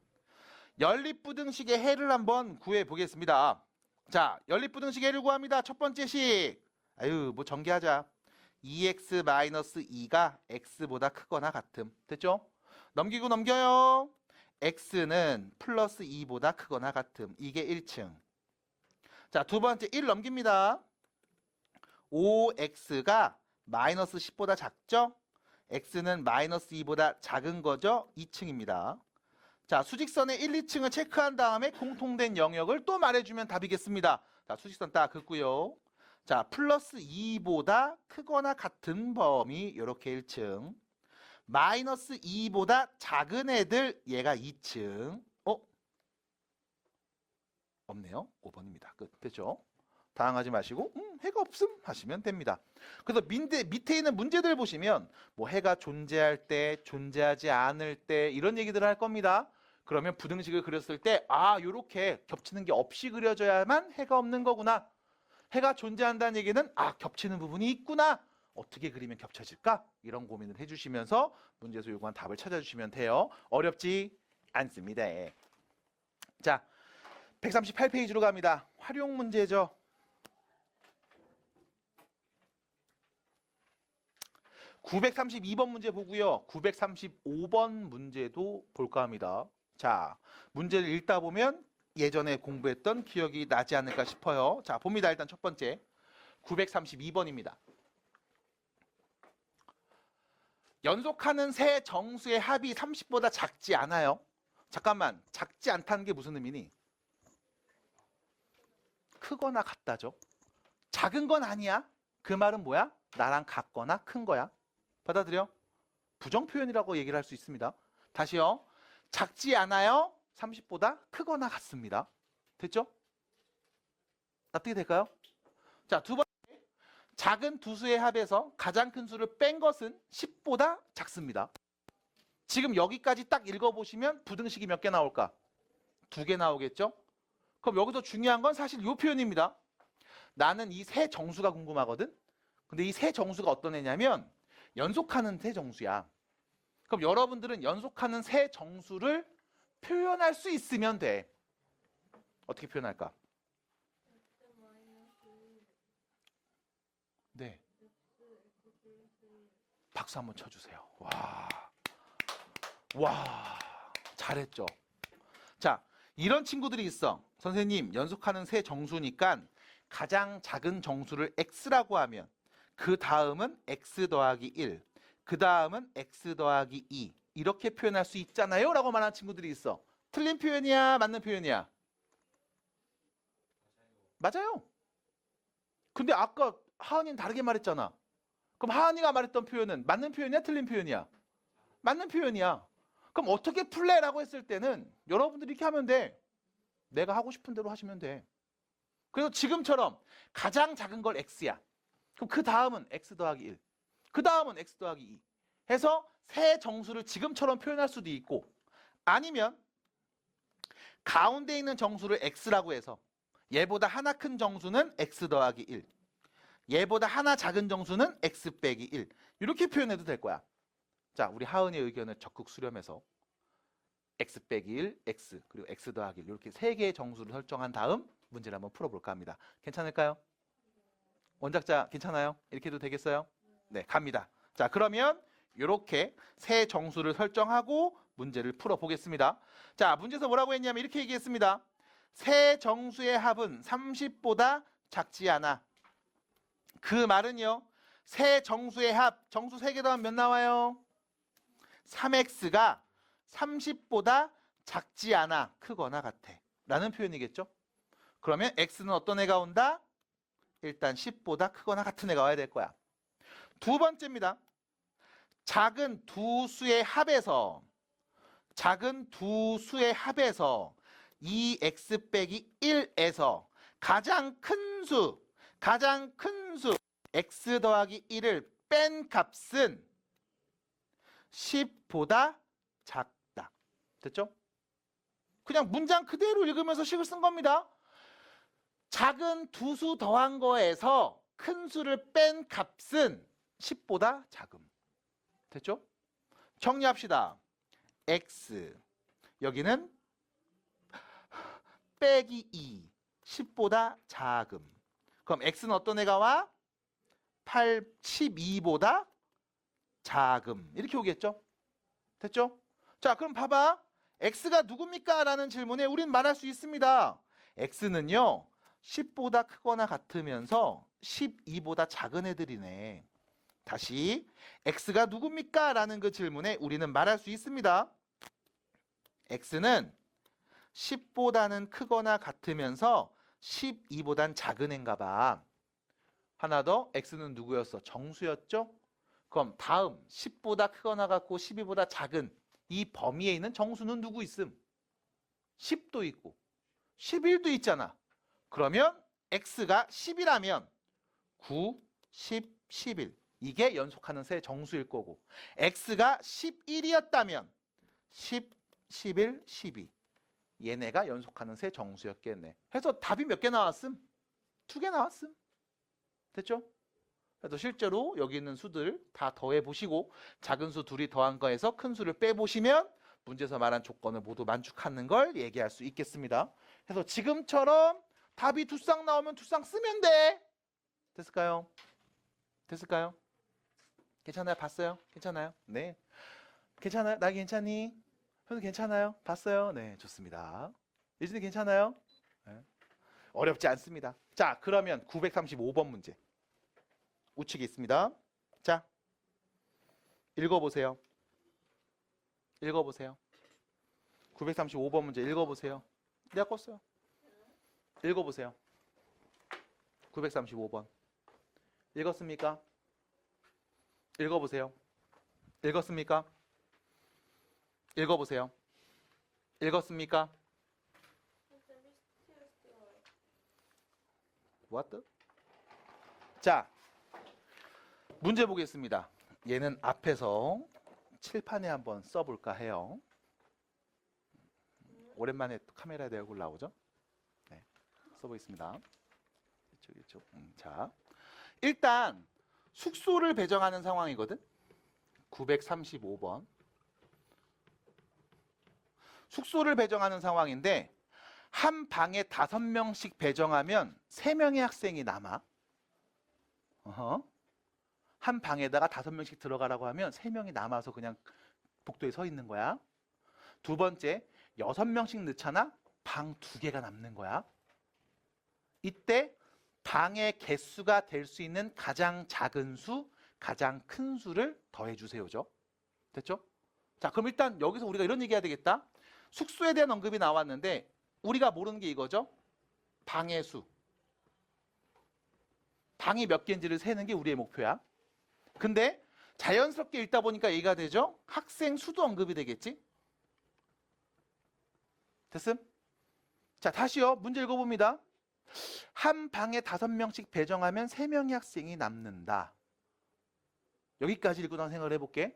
연립부등식의 해를 한번 구해 보겠습니다. 자, 연립부등식의 해를 구합니다. 첫 번째 식. 뭐 전개하자. 2x-2가 x보다 크거나 같음. 됐죠? 넘기고 넘겨요. x는 플러스 2보다 크거나 같음. 이게 1층. 자, 두 번째 1 넘깁니다. 5x가 마이너스 10보다 작죠? x는 마이너스 2보다 작은 거죠? 2층입니다. 자, 수직선의 1, 2층을 체크한 다음에 공통된 영역을 또 말해주면 답이겠습니다. 자, 수직선 딱 긋고요. 자, 플러스 2보다 크거나 같은 범위 이렇게 1층. 마이너스 2보다 작은 애들 얘가 2층. 없네요. 5번입니다. 끝. 됐죠? 당황하지 마시고 해가 없음 하시면 됩니다. 그래서 밑에 있는 문제들 보시면 뭐 해가 존재할 때, 존재하지 않을 때 이런 얘기들을 할 겁니다. 그러면 부등식을 그렸을 때 요렇게 겹치는 게 없이 그려져야만 해가 없는 거구나. 해가 존재한다는 얘기는 겹치는 부분이 있구나. 어떻게 그리면 겹쳐질까? 이런 고민을 해주시면서 문제에서 요구한 답을 찾아주시면 돼요. 어렵지 않습니다. 자, 138페이지로 갑니다. 활용 문제죠. 932번 문제 보고요. 935번 문제도 볼까 합니다. 자, 문제를 읽다 보면 예전에 공부했던 기억이 나지 않을까 싶어요. 자, 봅니다. 일단 첫 번째 932번입니다. 연속하는 세 정수의 합이 30보다 작지 않아요. 잠깐만, 작지 않다는 게 무슨 의미니? 크거나 같다죠. 작은 건 아니야. 그 말은 뭐야? 나랑 같거나 큰 거야. 받아들여? 부정 표현이라고 얘기를 할 수 있습니다. 다시요. 작지 않아요. 30보다 크거나 같습니다. 됐죠? 납득이 될까요? 자, 두 번째. 작은 두 수의 합에서 가장 큰 수를 뺀 것은 10보다 작습니다. 지금 여기까지 딱 읽어보시면 부등식이 몇 개 나올까? 2개 나오겠죠? 그럼 여기서 중요한 건 사실 이 표현입니다. 나는 이 세 정수가 궁금하거든? 근데 이 세 정수가 어떤 애냐면 연속하는 세 정수야. 그럼 여러분들은 연속하는 세 정수를 표현할 수 있으면 돼. 어떻게 표현할까? 네. 박수 한번 쳐주세요. 와, 잘했죠. 자, 이런 친구들이 있어. 선생님, 연속하는 세 정수니까 가장 작은 정수를 x라고 하면 그 다음은 x 더하기 1, 그 다음은 x 더하기 2 이렇게 표현할 수 있잖아요 라고 말하는 친구들이 있어. 틀린 표현이야? 맞는 표현이야? 맞아요. 근데 아까 하은이는 다르게 말했잖아. 그럼 하은이가 말했던 표현은 맞는 표현이야? 틀린 표현이야? 맞는 표현이야. 그럼 어떻게 풀래라고 했을 때는 여러분들이 이렇게 하면 돼. 내가 하고 싶은 대로 하시면 돼. 그래서 지금처럼 가장 작은 걸 x야. 그럼 그 다음은 x 더하기 1, 그 다음은 x 더하기 2 해서 세 정수를 지금처럼 표현할 수도 있고, 아니면 가운데 있는 정수를 x라고 해서 얘보다 하나 큰 정수는 x 더하기 1, 얘보다 하나 작은 정수는 x 빼기 1 이렇게 표현해도 될 거야. 자, 우리 하은이의 의견을 적극 수렴해서 x 빼기 1, x 그리고 x 더하기 1 이렇게 세 개의 정수를 설정한 다음 문제를 한번 풀어볼까 합니다. 괜찮을까요? 원작자 괜찮아요? 이렇게 해도 되겠어요? 네, 갑니다. 자, 그러면 이렇게 세 정수를 설정하고 문제를 풀어보겠습니다. 자, 문제에서 뭐라고 했냐면 이렇게 얘기했습니다. 세 정수의 합은 30보다 작지 않아. 그 말은요, 세 정수의 합, 정수 3개 더하면 몇 나와요? 3x가 30보다 작지 않아, 크거나 같아 라는 표현이겠죠. 그러면 x는 어떤 애가 온다? 일단 10보다 크거나 같은 애가 와야 될 거야. 두 번째입니다. 작은 두 수의 합에서 이 x 빼기 1에서 가장 큰 수 x 더하기 1을 뺀 값은 10보다 작다. 됐죠? 그냥 문장 그대로 읽으면서 식을 쓴 겁니다. 작은 두 수 더한 거에서 큰 수를 뺀 값은 10보다 작음. 됐죠? 정리합시다. x 여기는 빼기 2 10보다 작음. 그럼 x는 어떤 애가 와? 12보다 작음. 이렇게 오겠죠? 됐죠? 자, 그럼 봐봐. x가 누굽니까? 라는 질문에 우린 말할 수 있습니다. x는요 10보다 크거나 같으면서 12보다 작은 애들이네. 다시 x가 누굽니까? 라는 그 질문에 우리는 말할 수 있습니다. x는 10보다는 크거나 같으면서 12보단 작은 애인가 봐. 하나 더, x는 누구였어? 정수였죠? 그럼 다음 10보다 크거나 같고 12보다 작은 이 범위에 있는 정수는 누구 있음? 10도 있고 11도 있잖아. 그러면 x가 10이라면 9, 10, 11 이게 연속하는 세 정수일 거고 x가 11이었다면 10, 11, 12 얘네가 연속하는 세 정수였겠네. 해서 답이 몇 개 나왔음? 2개 나왔음. 됐죠? 그래서 실제로 여기 있는 수들 다 더해보시고 작은 수 둘이 더한 거에서 큰 수를 빼보시면 문제에서 말한 조건을 모두 만족하는 걸 얘기할 수 있겠습니다. 그래서 지금처럼 답이 두 쌍 나오면 두 쌍 쓰면 돼. 됐을까요? 됐을까요? 괜찮아요? 봤어요? 괜찮아요? 네. 괜찮아요? 나 괜찮니? 현우 괜찮아요? 봤어요? 네, 좋습니다. 예진이 괜찮아요? 네. 어렵지 않습니다. 자, 그러면 935번 문제. 우측에 있습니다. 자, 읽어보세요. 읽어보세요. 935번 문제 읽어보세요. 내가 껐어요. 읽어보세요. 935번. 읽었습니까? 읽어보세요. 읽었습니까? 읽어보세요. 읽었습니까? What? 자, 문제 보겠습니다. 얘는 앞에서 칠판에 한번 써볼까 해요. 오랜만에 카메라에 대고 올라오죠? 네, 써보겠습니다. 이쪽. 자, 일단 숙소를 배정하는 상황이거든. 935번. 숙소를 배정하는 상황인데 한 방에 5명씩 배정하면 3명의 학생이 남아. 한 방에다가 5명씩 들어가라고 하면 3명이 남아서 그냥 복도에 서 있는 거야. 두 번째, 6명씩 넣잖아? 방 2개가 남는 거야. 이때 방의 개수가 될 수 있는 가장 작은 수, 가장 큰 수를 더해주세요죠. 됐죠? 자, 그럼 일단 여기서 우리가 이런 얘기 해야 되겠다. 숙소에 대한 언급이 나왔는데 우리가 모르는 게 이거죠. 방의 수. 방이 몇 개인지를 세는 게 우리의 목표야. 근데 자연스럽게 읽다 보니까 얘기가 되죠. 학생 수도 언급이 되겠지. 됐음? 자, 다시요. 문제 읽어봅니다. 한 방에 5명씩 배정하면 3명의 학생이 남는다. 여기까지 읽고 난 생각을 해볼게.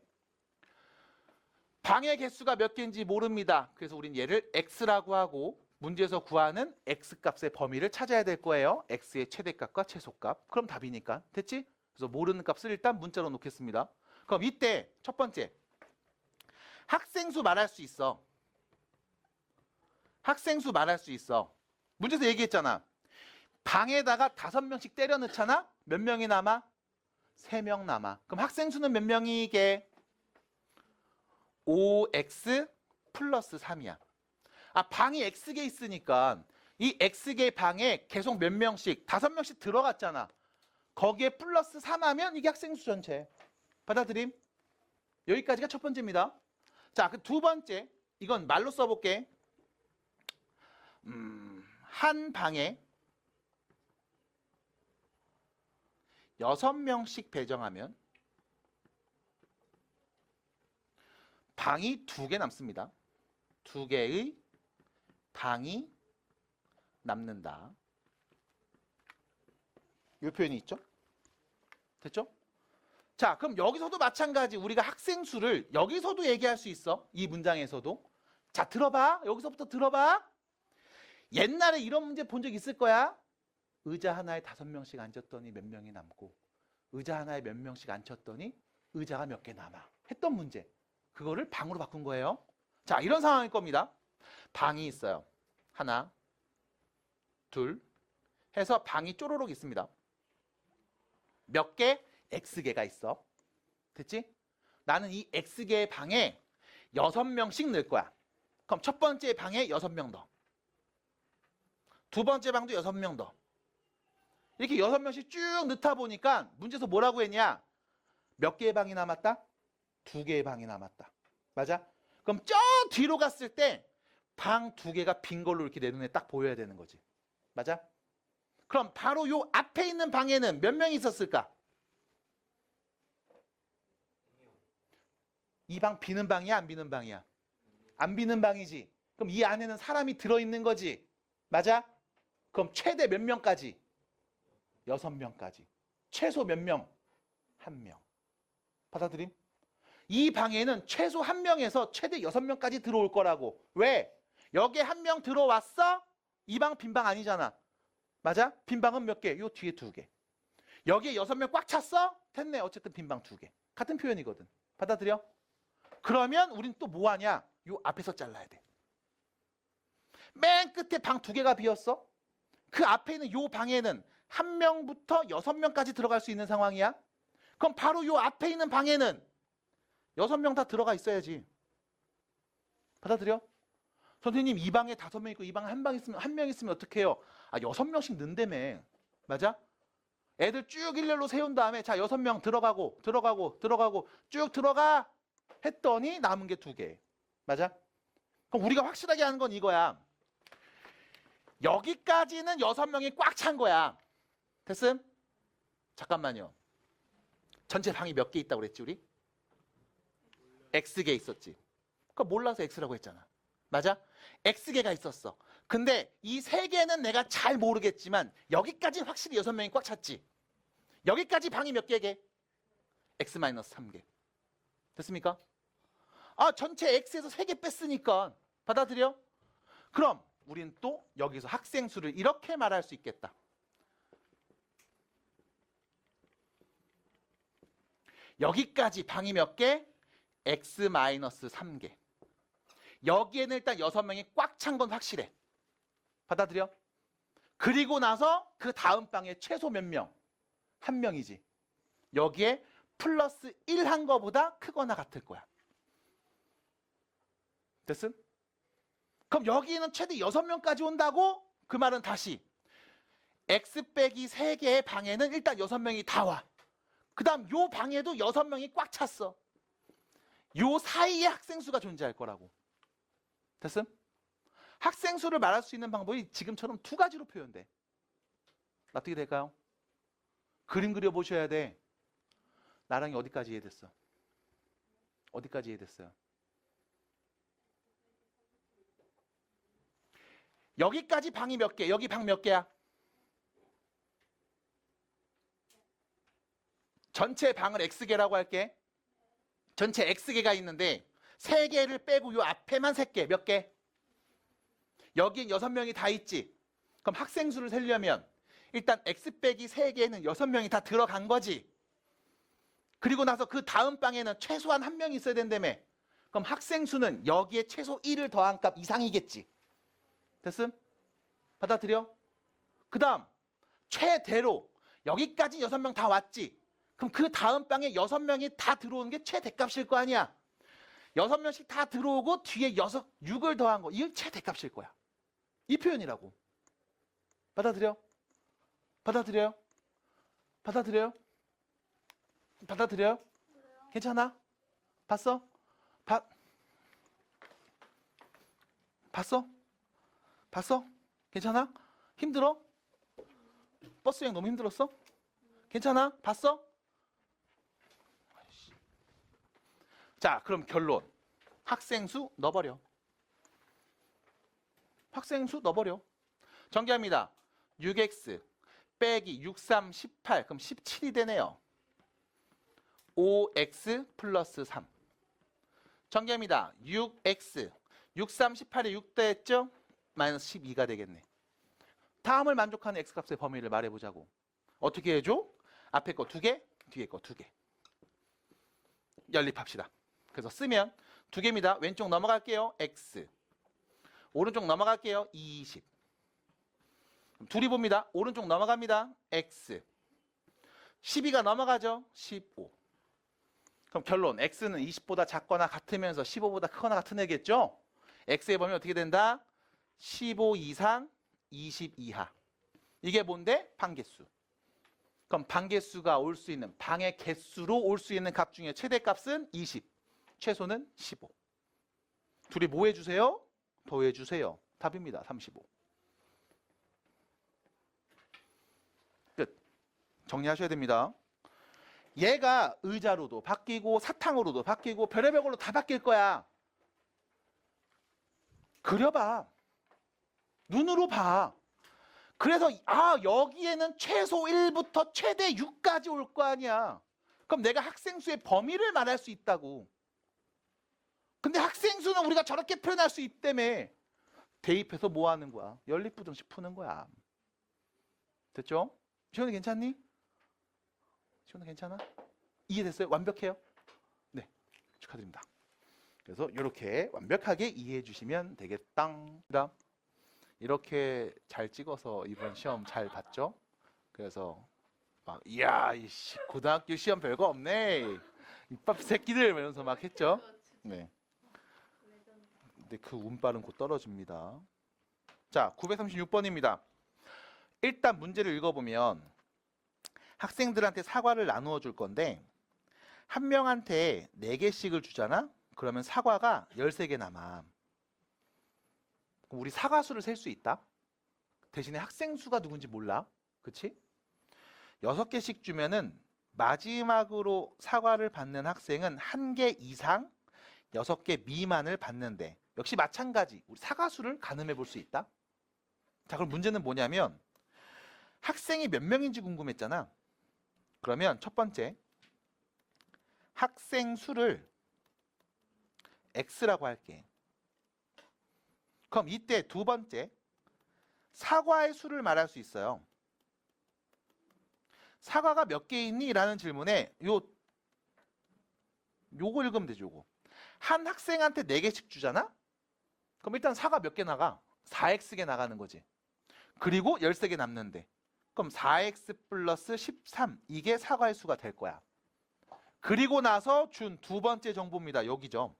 방의 개수가 몇 개인지 모릅니다. 그래서 우린 얘를 x라고 하고 문제에서 구하는 x값의 범위를 찾아야 될 거예요. x의 최대값과 최소값. 그럼 답이니까. 됐지? 그래서 모르는 값을 일단 문자로 놓겠습니다. 그럼 이때 첫 번째, 학생수 말할 수 있어. 학생수 말할 수 있어. 문제에서 얘기했잖아. 방에다가 5명씩 때려 넣잖아? 몇 명이 남아? 3명 남아. 그럼 학생수는 몇 명이게? 5x 플러스 3이야. 아, 방이 x개 있으니까 이 x개 방에 계속 몇 명씩, 5명씩 들어갔잖아. 거기에 플러스 3 하면 이게 학생수 전체. 받아들임? 여기까지가 첫 번째입니다. 자, 그 두 번째, 이건 말로 써볼게. 한 방에 6명씩 배정하면 방이 2개 남습니다. 2개의 방이 남는다. 이 표현이 있죠? 됐죠? 자, 그럼 여기서도 마찬가지. 우리가 학생 수를 여기서도 얘기할 수 있어. 이 문장에서도. 자, 들어봐. 여기서부터 들어봐. 옛날에 이런 문제 본 적 있을 거야. 의자 하나에 5명씩 앉았더니 몇 명이 남고 의자 하나에 몇 명씩 앉혔더니 의자가 몇 개 남아. 했던 문제. 그거를 방으로 바꾼 거예요. 자, 이런 상황일 겁니다. 방이 있어요. 하나, 둘 해서 방이 쪼로록 있습니다. 몇 개? X개가 있어. 됐지? 나는 이 X개의 방에 6명씩 넣을 거야. 그럼 첫 번째 방에 6명 더. 두 번째 방도 6명 더. 이렇게 6명씩 쭉 넣다 보니까 문제에서 뭐라고 했냐? 몇 개의 방이 남았다? 2개의 방이 남았다. 맞아? 그럼 저 뒤로 갔을 때 방 두 개가 빈 걸로 이렇게 내 눈에 딱 보여야 되는 거지. 맞아? 그럼 바로 요 앞에 있는 방에는 몇 명이 있었을까? 이 방 비는 방이야, 안 비는 방이야? 안 비는 방이지. 그럼 이 안에는 사람이 들어있는 거지. 맞아? 그럼 최대 몇 명까지? 6명까지. 최소 몇 명? 1명. 받아들임? 이 방에는 최소 1명에서 최대 6명까지 들어올 거라고. 왜? 여기에 1명 들어왔어? 이 방 빈 방 아니잖아. 맞아? 빈 방은 몇 개? 요 뒤에 2개. 여기에 6명 꽉 찼어? 됐네. 어쨌든 빈 방 2개. 같은 표현이거든. 받아들여? 그러면 우린 또 뭐 하냐? 요 앞에서 잘라야 돼. 맨 끝에 방 2개가 비었어? 그 앞에 있는 요 방에는 1명부터 6명까지 들어갈 수 있는 상황이야? 그럼 바로 요 앞에 있는 방에는 6명 다 들어가 있어야지. 받아들여? 선생님 이 방에 5명 있고 이 방에 한 명 있으면 어떡해요? 아 6명씩 넣는다며. 맞아? 애들 쭉 일렬로 세운 다음에 자 6명 들어가고 쭉 들어가 했더니 남은 게 2개. 맞아? 그럼 우리가 확실하게 하는 건 이거야. 여기까지는 6명이 꽉 찬 거야. 됐음? 잠깐만요. 전체 방이 몇 개 있다고 그랬지 우리? X개 있었지. 그거 몰라서 X라고 했잖아. 맞아? X개가 있었어. 근데 이 3개는 내가 잘 모르겠지만 여기까지는 확실히 6명이 꽉 찼지. 여기까지 방이 몇 개게? X-3개. 됐습니까? 아 전체 X에서 3개 뺐으니까 받아들여? 그럼 우린 또 여기서 학생 수를 이렇게 말할 수 있겠다. 여기까지 방이 몇 개? X-3개. 여기에는 일단 6명이 꽉 찬 건 확실해. 받아들여? 그리고 나서 그 다음 방에 최소 몇 명? 1명이지. 여기에 플러스 1 한 거보다 크거나 같을 거야. 됐음? 그럼 여기는 최대 6명까지 온다고? 그 말은 다시 X 빼기 3개의 방에는 일단 6명이 다 와. 그 다음 요 방에도 6명이 꽉 찼어. 요 사이에 학생 수가 존재할 거라고. 됐음? 학생 수를 말할 수 있는 방법이 지금처럼 2가지로 표현돼. 어떻게 될까요? 그림 그려보셔야 돼. 나랑이 어디까지 이해됐어? 어디까지 이해됐어요? 여기까지 방이 몇 개? 여기 방 몇 개야? 전체 방을 X개라고 할게. 전체 X개가 있는데 3개를 빼고 요 앞에만 3개. 몇 개? 여긴 6명이 다 있지. 그럼 학생 수를 세려면 일단 X 빼기 3개에는 6명이 다 들어간 거지. 그리고 나서 그 다음 방에는 최소한 1명이 있어야 된다며. 그럼 학생 수는 여기에 최소 1을 더한 값 이상이겠지. 됐음? 받아들여? 그 다음 최대로 여기까지 6명 다 왔지. 그럼 그 다음 방에 6명이 다 들어오는 게 최대값일 거 아니야. 6명씩 다 들어오고 뒤에 6을 더한 거. 이게 최대값일 거야. 이 표현이라고. 받아들여? 받아들여요? 받아들여요? 받아들여요? 괜찮아? 봤어? 봤어? 봤어? 괜찮아? 힘들어? 버스 여행 너무 힘들었어? 괜찮아? 봤어? 자, 그럼 결론. 학생 수 넣어버려. 학생 수 넣어버려. 정리합니다. 6x 빼기 6, 3, 18. 그럼 17이 되네요. 5x 플러스 3. 정리합니다. 6x 6, 3, 18에 6 더했죠? 마이너스 12가 되겠네. 다음을 만족하는 x값의 범위를 말해보자고. 어떻게 해줘? 앞에 거 2개, 뒤에 거 2개. 연립합시다. 그래서 쓰면 2개입니다. 왼쪽 넘어갈게요. x. 오른쪽 넘어갈게요. 20. 둘이 봅니다. 오른쪽 넘어갑니다. x. 12가 넘어가죠. 15. 그럼 결론. x는 20보다 작거나 같으면서 15보다 크거나 같은 애겠죠? x의 범위 어떻게 된다? 15 이상 20 이하. 이게 뭔데? 방개수. 그럼 방개수가 올 수 있는 방의 개수로 올 수 있는 값 중에 최대값은 20. 최소는 15. 둘이 뭐 해주세요? 더해주세요. 답입니다. 35. 끝. 정리하셔야 됩니다. 얘가 의자로도 바뀌고 사탕으로도 바뀌고 별의별 걸로 다 바뀔 거야. 그려봐. 눈으로 봐. 그래서 여기에는 최소 1부터 최대 6까지 올 거 아니야. 그럼 내가 학생 수의 범위를 말할 수 있다고. 근데 학생 수는 우리가 저렇게 표현할 수 있다며. 대입해서 뭐 하는 거야? 연립부등식 푸는 거야. 됐죠? 시원이 괜찮니? 시원이 괜찮아? 이해됐어요? 완벽해요? 네, 축하드립니다. 그래서 이렇게 완벽하게 이해해 주시면 되겠다. 그다음 이렇게 잘 찍어서 이번 시험 잘 봤죠? 그래서 막 이야 이씨 고등학교 시험 별거 없네. 입밥 새끼들 이러면서 막 했죠? 네. 근데 그 운빨은 곧 떨어집니다. 자, 936번입니다. 일단 문제를 읽어보면 학생들한테 사과를 나누어 줄 건데 한 명한테 4개씩을 주잖아? 그러면 사과가 13개 남아. 그럼 우리 사과 수를 셀 수 있다? 대신에 학생 수가 누군지 몰라. 그치? 6개씩 주면은 마지막으로 사과를 받는 학생은 1개 이상 6개 미만을 받는데 역시 마찬가지 우리 사과 수를 가늠해 볼 수 있다. 자, 그럼 문제는 뭐냐면 학생이 몇 명인지 궁금했잖아. 그러면 첫 번째 학생 수를 X라고 할게. 그럼 이때 두 번째 사과의 수를 말할 수 있어요. 사과가 몇 개 있니? 라는 질문에 요거 읽으면 되죠. 요거. 한 학생한테 4개씩 주잖아? 그럼 일단 사과 몇 개 나가? 4X개 나가는 거지. 그리고 13개 남는데 그럼 4X 플러스 13 이게 사과의 수가 될 거야. 그리고 나서 준 두 번째 정보입니다. 여기죠.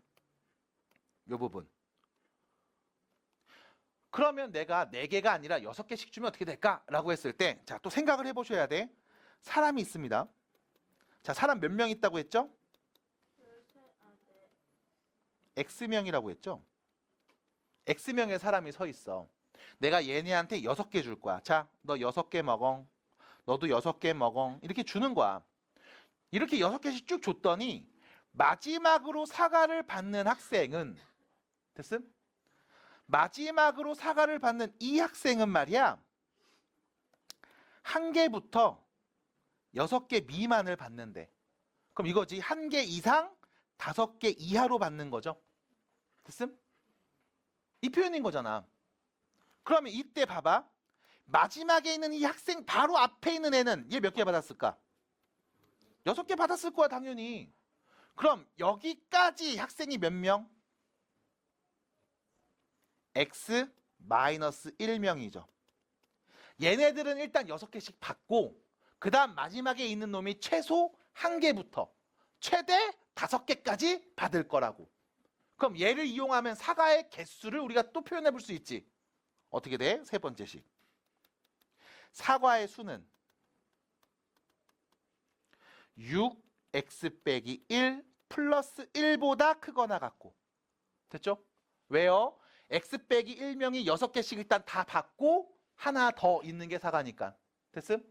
요 부분. 그러면 내가 4개가 아니라 6개씩 주면 어떻게 될까? 라고 했을 때 자, 또 생각을 해보셔야 돼. 사람이 있습니다. 자, 사람 몇 명 있다고 했죠? X명이라고 했죠? X명의 사람이 서 있어. 내가 얘네한테 6개 줄 거야. 자, 너 6개 먹어. 너도 6개 먹어. 이렇게 주는 거야. 이렇게 6개씩 쭉 줬더니 마지막으로 사과를 받는 학생은 됐음? 마지막으로 사과를 받는 이 학생은 말이야. 1개부터 6개 미만을 받는데 그럼 이거지. 1개 이상 5개 이하로 받는 거죠. 됐음? 이 표현인 거잖아. 그러면 이때 봐봐. 마지막에 있는 이 학생 바로 앞에 있는 애는 얘 몇 개 받았을까? 6개 받았을 거야 당연히. 그럼 여기까지 학생이 몇 명? X 마이너스 1명이죠. 얘네들은 일단 6개씩 받고 그 다음 마지막에 있는 놈이 최소 1개부터 최대 5개까지 받을 거라고. 그럼 얘를 이용하면 사과의 개수를 우리가 또 표현해 볼 수 있지. 어떻게 돼? 세 번째식. 사과의 수는 6x 빼기 1 플러스 1보다 크거나 같고. 됐죠? 왜요? x 빼기 1명이 6개씩 일단 다 받고 하나 더 있는 게 사과니까. 됐음?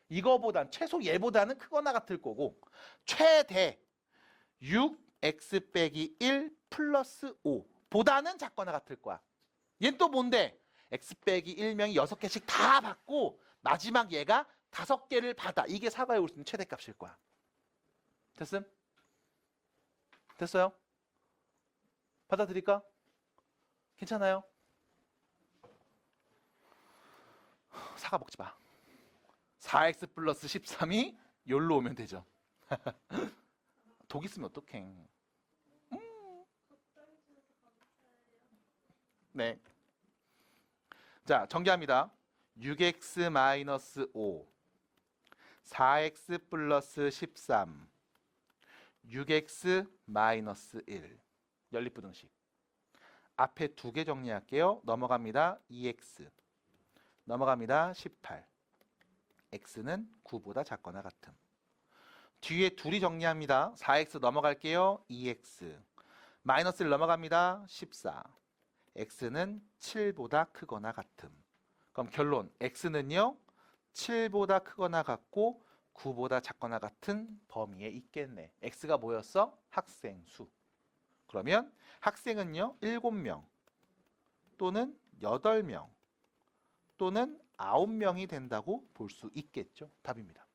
이거보단 최소 얘보다는 크거나 같을 거고 최대 6x 빼기 1 플러스 5 보다는 작거나 같을 거야. 얘는 또 뭔데? x 빼기 1명이 6개씩 다 받고 마지막 얘가 5개를 받아. 이게 사과에 올 수 있는 최대값일 거야. 됐음? 됐어요? 받아들일까? 괜찮아요? 사과 먹지 마. 4x 플러스 13이 여기로 오면 되죠. 독 있으면 어떡해. 네. 자, 전개합니다. 6x 마이너스 5 4x 플러스 13 6x 마이너스 1 연립부등식. 앞에 2개 정리할게요. 넘어갑니다. 2x 넘어갑니다. 18 x는 9보다 작거나 같음. 뒤에 둘이 정리합니다. 4x 넘어갈게요. 2x 마이너스 1 넘어갑니다. 14. x는 7보다 크거나 같음. 그럼 결론 x는요 7보다 크거나 같고 9보다 작거나 같은 범위에 있겠네. x가 뭐였어? 학생 수. 그러면 학생은요 7명 또는 8명 또는 9명이 된다고 볼 수 있겠죠. 답입니다.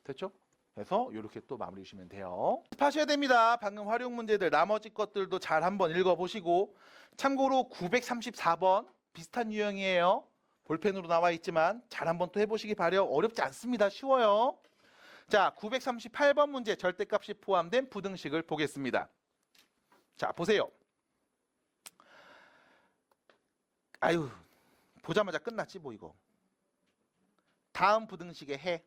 됐죠? 그래서 이렇게 또 마무리 주시면 돼요. 하셔야 됩니다. 방금 활용 문제들 나머지 것들도 잘 한번 읽어보시고 참고로 934번 비슷한 유형이에요. 볼펜으로 나와 있지만 잘 한번 또 해보시기 바래요. 어렵지 않습니다. 쉬워요. 자, 938번 문제 절대값이 포함된 부등식을 보겠습니다. 자, 보세요. 아유, 보자마자 끝났지 뭐 이거. 다음 부등식의 해.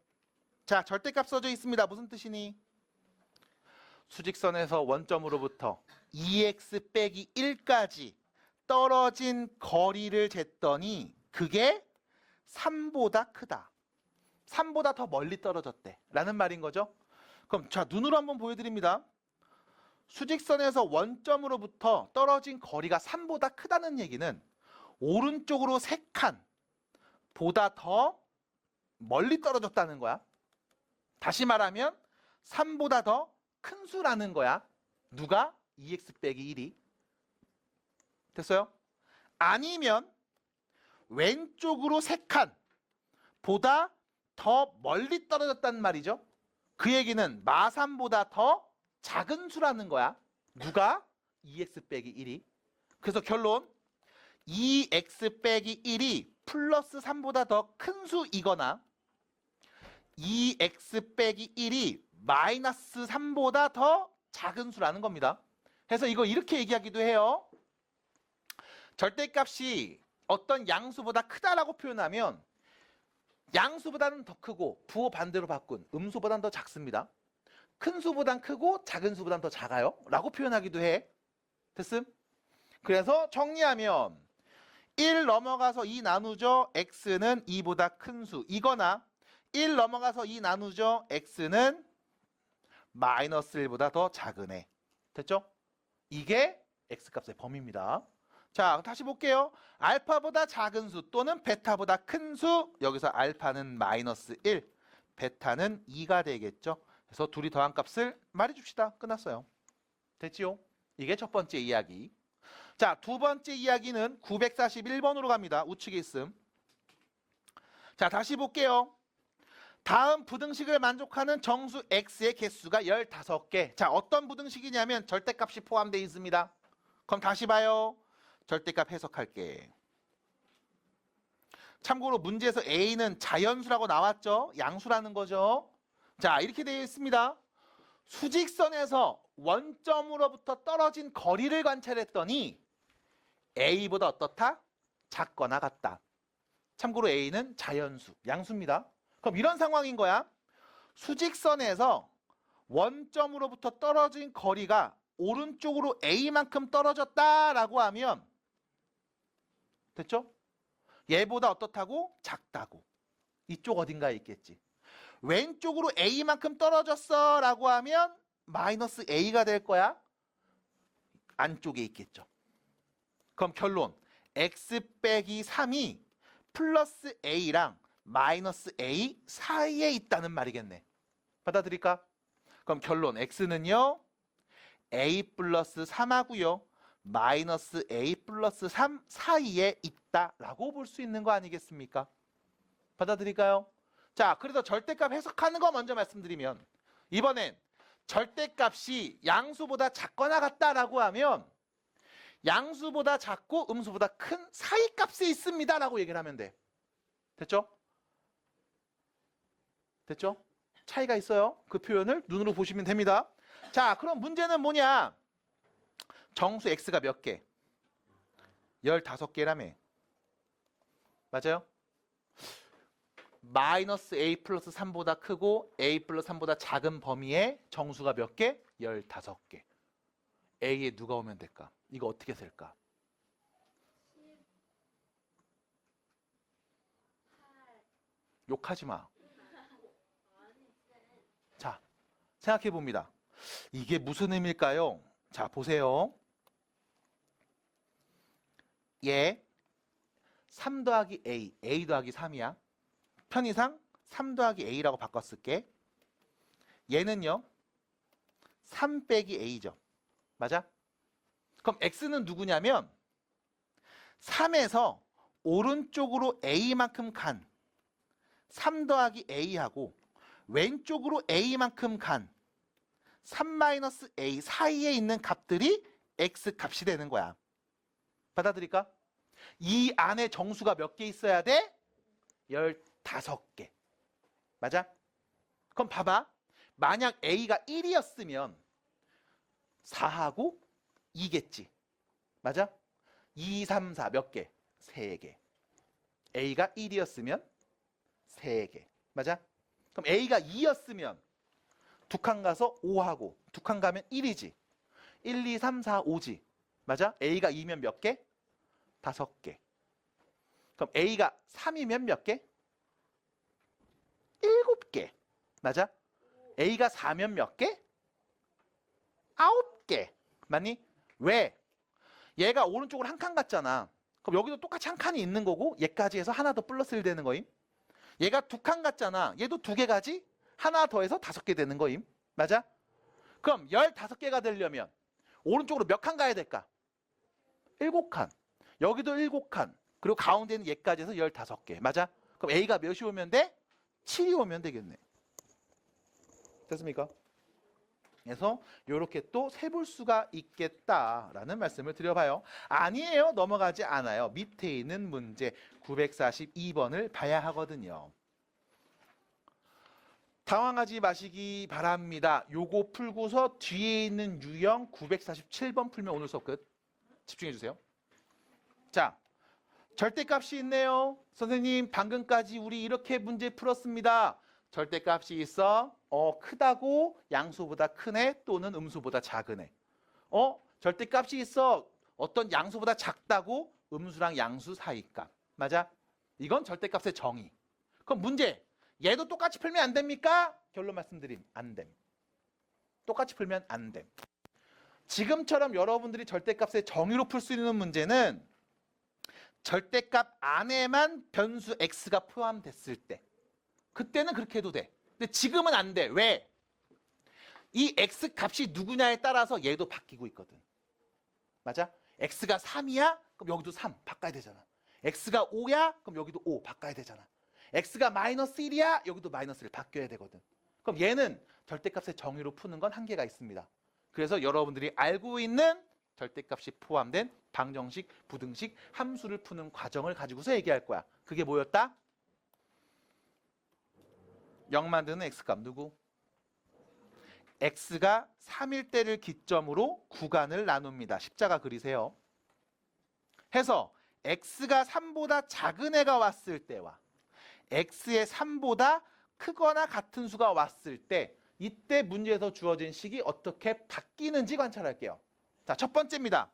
자, 절대값 써져 있습니다. 무슨 뜻이니? 수직선에서 원점으로부터 2x 빼기 1까지 떨어진 거리를 쟀더니 그게 3보다 크다. 3보다 더 멀리 떨어졌대. 라는 말인 거죠. 그럼 자, 눈으로 한번 보여드립니다. 수직선에서 원점으로부터 떨어진 거리가 3보다 크다는 얘기는 오른쪽으로 3칸 보다 더 멀리 떨어졌다는 거야. 다시 말하면 3보다 더 큰 수라는 거야. 누가? 2x 빼기 1이. 됐어요? 아니면 왼쪽으로 3칸 보다 더 멀리 떨어졌다는 말이죠. 그 얘기는 마3보다 더 작은 수라는 거야. 누가? 2x 빼기 1이. 그래서 결론 2x 빼기 1이 플러스 3보다 더 큰 수이거나 2x 빼기 1이 마이너스 3보다 더 작은 수라는 겁니다. 그래서 이거 이렇게 얘기하기도 해요. 절대값이 어떤 양수보다 크다라고 표현하면 양수보다는 더 크고 부호 반대로 바꾼 음수보다는 더 작습니다. 큰 수보단 크고 작은 수보단 더 작아요 라고 표현하기도 해. 됐음? 그래서 정리하면 1 넘어가서 2 나누죠. x는 2보다 큰 수 이거나 1 넘어가서 2 나누죠. x는 마이너스 1보다 더 작은 애. 됐죠? 이게 x값의 범위입니다. 자, 다시 볼게요. 알파보다 작은 수 또는 베타보다 큰 수. 여기서 알파는 마이너스 1, 베타는 2가 되겠죠. 그래서 둘이 더한 값을 말해줍시다. 끝났어요. 됐지요? 이게 첫 번째 이야기. 자, 두 번째 이야기는 941번으로 갑니다. 우측에 있음. 자, 다시 볼게요. 다음 부등식을 만족하는 정수 x의 개수가 15개. 자, 어떤 부등식이냐면 절대값이 포함되어 있습니다. 그럼 다시 봐요. 절대값 해석할게. 참고로 문제에서 a는 자연수라고 나왔죠. 양수라는 거죠. 자, 이렇게 되어 있습니다. 수직선에서 원점으로부터 떨어진 거리를 관찰했더니 a보다 어떻다? 작거나 같다. 참고로 a는 자연수, 양수입니다. 그럼 이런 상황인 거야. 수직선에서 원점으로부터 떨어진 거리가 오른쪽으로 a만큼 떨어졌다라고 하면 됐죠? 얘보다 어떻다고? 작다고. 이쪽 어딘가에 있겠지. 왼쪽으로 a만큼 떨어졌어 라고 하면 마이너스 a가 될 거야. 안쪽에 있겠죠. 그럼 결론 x 빼기 3이 플러스 a랑 마이너스 a 사이에 있다는 말이겠네. 받아들일까? 그럼 결론 x는요 a 플러스 3하고요 마이너스 a 플러스 3 사이에 있다라고 볼 수 있는 거 아니겠습니까? 받아들일까요? 자, 그래서 절대값 해석하는 거 먼저 말씀드리면 이번엔 절대값이 양수보다 작거나 같다라고 하면 양수보다 작고 음수보다 큰 사이값이 있습니다 라고 얘기를 하면 돼. 됐죠? 됐죠? 차이가 있어요. 그 표현을 눈으로 보시면 됩니다. 자, 그럼 문제는 뭐냐? 정수 x가 몇 개? 15개라며. 맞아요? 마이너스 a 플러스 3보다 크고 a 플러스 3보다 작은 범위의 정수가 몇 개? 15개. a에 누가 오면 될까? 이거 어떻게 쓸까? 욕하지 마. 자, 생각해 봅니다. 이게 무슨 의미일까요? 자, 보세요. 얘 3 더하기 A, A 더하기 3이야. 편의상 3 더하기 A라고 바꿨을게. 얘는요. 3 빼기 A죠. 맞아? 그럼 X는 누구냐면 3에서 오른쪽으로 A만큼 간 3 더하기 A하고 왼쪽으로 A만큼 간 3-A 사이에 있는 값들이 X 값이 되는 거야. 받아들일까? 이 안에 정수가 몇 개 있어야 돼? 15개. 맞아? 그럼 봐봐. 만약 A가 1이었으면 4하고 2겠지. 맞아? 2, 3, 4 몇 개? 3개. A가 1이었으면 3개. 맞아? 그럼 A가 2였으면 두 칸 가서 5하고 두 칸 가면 1이지. 1, 2, 3, 4, 5지. 맞아? A가 2면 몇 개? 5개. 그럼 A가 3이면 몇 개? 7개. 맞아? A가 4면 몇 개? 9개. 맞니? 왜? 얘가 오른쪽으로 한 칸 갔잖아. 그럼 여기도 똑같이 한 칸이 있는 거고 얘까지 해서 하나 더 플러스 1 되는 거임. 얘가 두 칸 갔잖아. 얘도 2개 가지? 하나 더해서 5개 되는 거임. 맞아? 그럼 15개가 되려면 오른쪽으로 몇 칸 가야 될까? 7칸. 여기도 7칸. 그리고 가운데는 얘까지 해서 15개. 맞아? 그럼 A가 몇이 오면 돼? 7이 오면 되겠네. 됐습니까? 그래서 이렇게 또 세볼 수가 있겠다라는 말씀을 드려봐요. 아니에요. 넘어가지 않아요. 밑에 있는 문제 942번을 봐야 하거든요. 당황하지 마시기 바랍니다. 요거 풀고서 뒤에 있는 유형 947번 풀면 오늘 수업 끝. 집중해 주세요. 자, 절대값이 있네요. 선생님 방금까지 우리 이렇게 문제 풀었습니다. 절대값이 있어. 크다고 양수보다 큰 애 또는 음수보다 작은 애. 절대값이 있어. 어떤 양수보다 작다고 음수랑 양수 사이값. 맞아? 이건 절대값의 정의. 그럼 문제. 얘도 똑같이 풀면 안 됩니까? 결론 말씀드림. 안 됨. 똑같이 풀면 안 됨. 지금처럼 여러분들이 절대값의 정의로 풀 수 있는 문제는 절대값 안에만 변수 x가 포함됐을 때. 그때는 그렇게 해도 돼. 근데 지금은 안 돼. 왜? 이 x 값이 누구냐에 따라서 얘도 바뀌고 있거든. 맞아? x가 3이야? 그럼 여기도 3 바꿔야 되잖아. x가 5야? 그럼 여기도 5 바꿔야 되잖아. x가 마이너스 1이야? 여기도 마이너스 1 바뀌어야 되거든. 그럼 얘는 절대값의 정의로 푸는 건 한계가 있습니다. 그래서 여러분들이 알고 있는 절대값이 포함된 방정식, 부등식, 함수를 푸는 과정을 가지고서 얘기할 거야. 그게 뭐였다? 0 만드는 x값 누구? x가 3일 때를 기점으로 구간을 나눕니다. 십자가 그리세요. 해서 x가 3보다 작은 애가 왔을 때와 x의 3보다 크거나 같은 수가 왔을 때 이때 문제에서 주어진 식이 어떻게 바뀌는지 관찰할게요. 자, 첫 번째입니다.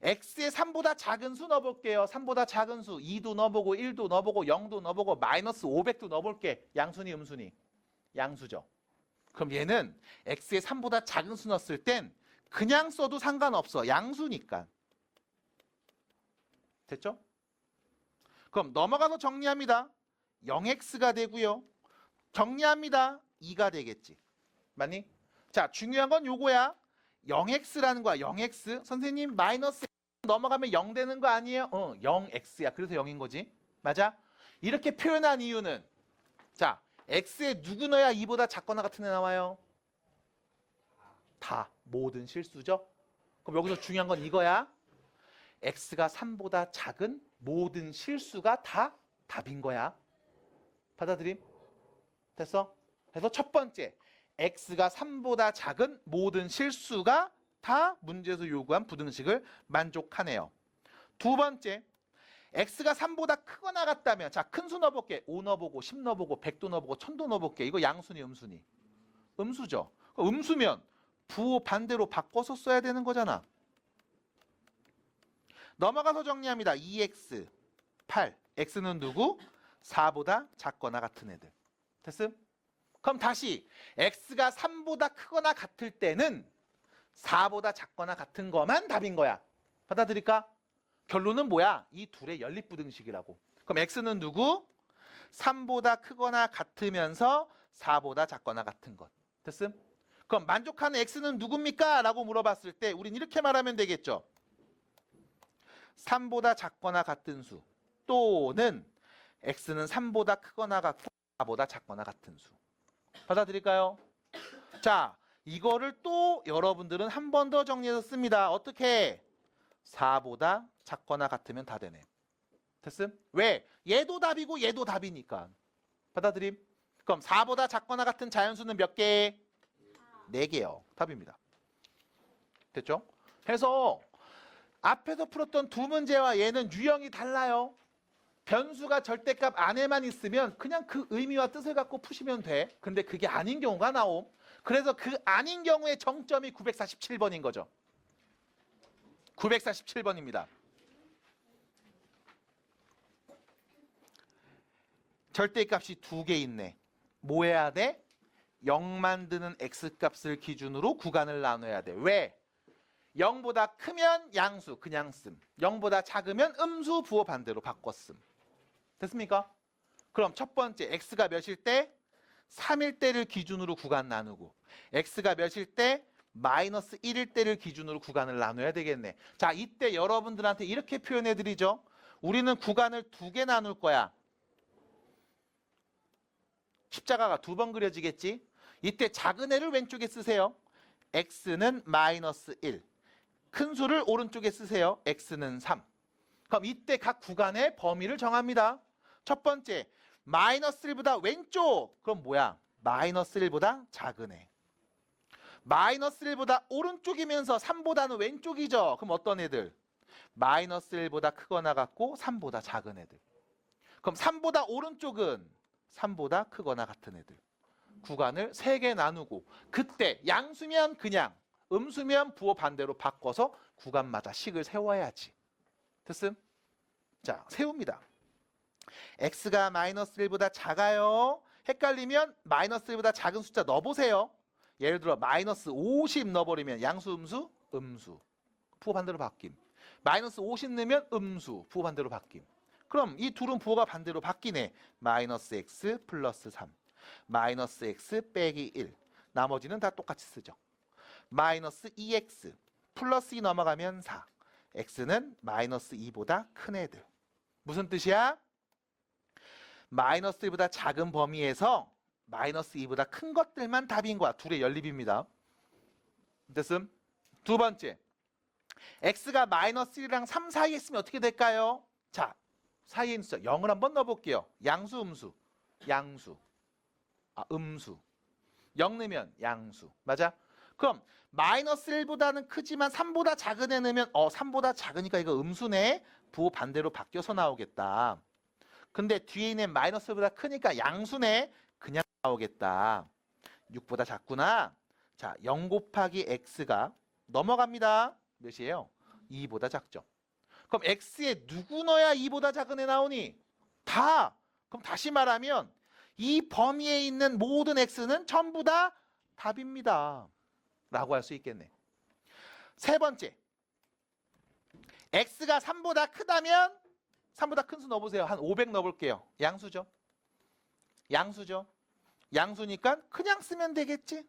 x의 3보다 작은 수 넣어볼게요. 3보다 작은 수 2도 넣어보고 1도 넣어보고 0도 넣어보고 마이너스 500도 넣어볼게. 양수니 음수니? 양수죠. 그럼 얘는 x의 3보다 작은 수 넣었을 땐 그냥 써도 상관없어. 양수니까. 됐죠? 그럼 넘어가서 정리합니다. 0x가 되고요. 정리합니다. 2가 되겠지. 맞니? 자, 중요한 건 요거야. 0x라는 거야. 0x. 선생님 마이너스 넘어가면 0 되는 거 아니에요? 0x야. 그래서 0인 거지. 맞아? 이렇게 표현한 이유는 자, x에 누구 넣어야 2보다 작거나 같은 애 나와요? 다. 모든 실수죠. 그럼 여기서 중요한 건 이거야. x가 3보다 작은 모든 실수가 다 답인 거야. 받아들임? 됐어? 그래서 첫 번째, x가 3보다 작은 모든 실수가 다 문제에서 요구한 부등식을 만족하네요. 두 번째, x가 3보다 크거나 같다면 자, 큰 수 넣어볼게. 5 넣어보고 10 넣어보고 100도 넣어보고 1000도 넣어볼게. 이거 양수니 음수니? 음수죠. 음수면 부호 반대로 바꿔서 써야 되는 거잖아. 넘어가서 정리합니다. 2x, 8. x는 누구? 4보다 작거나 같은 애들. 됐음? 그럼 다시 x가 3보다 크거나 같을 때는 4보다 작거나 같은 거만 답인 거야. 받아들일까? 결론은 뭐야? 이 둘의 연립부등식이라고. 그럼 x는 누구? 3보다 크거나 같으면서 4보다 작거나 같은 것. 됐음? 그럼 만족하는 x는 누굽니까? 라고 물어봤을 때 우린 이렇게 말하면 되겠죠. 3보다 작거나 같은 수 또는 x는 3보다 크거나 같고 4보다 작거나 같은 수. 받아들일까요? 자, 이거를 또 여러분들은 한 번 더 정리해서 씁니다. 어떻게? 4보다 작거나 같으면 다 되네. 됐음? 왜? 얘도 답이고 얘도 답이니까. 받아들임? 그럼 4보다 작거나 같은 자연수는 몇 개? 4개요. 답입니다. 됐죠? 해서 앞에서 풀었던 두 문제와 얘는 유형이 달라요. 변수가 절대값 안에만 있으면 그냥 그 의미와 뜻을 갖고 푸시면 돼. 근데 그게 아닌 경우가 나옴. 그래서 그 아닌 경우의 정점이 947번인 거죠. 947번입니다. 절대값이 2개 있네. 뭐 해야 돼? 0 만드는 x값을 기준으로 구간을 나눠야 돼. 왜? 0보다 크면 양수 그냥 씀. 0보다 작으면 음수 부호 반대로 바꿔 씀. 됐습니까? 그럼 첫 번째 x가 몇일 때? 3일 때를 기준으로 구간 나누고 x가 몇일 때? 마이너스 1일 때를 기준으로 구간을 나눠야 되겠네. 자, 이때 여러분들한테 이렇게 표현해 드리죠. 우리는 구간을 2개 나눌 거야. 십자가가 2번 그려지겠지? 이때 작은 애를 왼쪽에 쓰세요. x는 마이너스 1. 큰 수를 오른쪽에 쓰세요. x는 3. 그럼 이때 각 구간의 범위를 정합니다. 첫 번째, 마이너스 1보다 왼쪽. 그럼 뭐야? 마이너스 1보다 작은 애. 마이너스 1보다 오른쪽이면서 3보다는 왼쪽이죠. 그럼 어떤 애들? 마이너스 1보다 크거나 같고 3보다 작은 애들. 그럼 3보다 오른쪽은 3보다 크거나 같은 애들. 구간을 3개 나누고 그때 양수면 그냥 음수면 부호 반대로 바꿔서 구간마다 식을 세워야지. 됐음? 자, 세웁니다. x가 마이너스 1보다 작아요. 헷갈리면 마이너스 1보다 작은 숫자 넣어보세요. 예를 들어 마이너스 50 넣어버리면 양수 음수? 음수. 부호 반대로 바뀜. 마이너스 50 넣으면 음수. 부호 반대로 바뀜. 그럼 이 둘은 부호가 반대로 바뀌네. 마이너스 x 플러스 3. 마이너스 x 빼기 1. 나머지는 다 똑같이 쓰죠. 마이너스 2x 플러스 2 넘어가면 4. x는 마이너스 2보다 큰 애들. 무슨 뜻이야? 마이너스 1보다 작은 범위에서 마이너스 2보다 큰 것들만 답인 거야. 둘의 연립입니다. 됐음? 두 번째, x가 마이너스 1이랑 3 사이에 있으면 어떻게 될까요? 자, 사이에 있는 숫자 0을 한번 넣어볼게요. 양수, 음수. 양수. 음수. 0 넣으면 양수. 맞아? 그럼 마이너스 1보다는 크지만 3보다 작은 애 넣으면 3보다 작으니까 이거 음수네. 부호 반대로 바뀌어서 나오겠다. 근데 뒤에 있는 마이너스 1보다 크니까 양수네. 그냥 나오겠다. 6보다 작구나. 자, 0 곱하기 x가 넘어갑니다. 몇이에요? 2보다 작죠. 그럼 x에 누구 넣어야 2보다 작은 애 나오니? 다. 그럼 다시 말하면 이 범위에 있는 모든 x는 전부 다 답입니다. 라고 할 수 있겠네. 세 번째, x가 3보다 크다면 3보다 큰 수 넣어보세요. 한 500 넣어볼게요. 양수죠. 양수죠. 양수니까 그냥 쓰면 되겠지.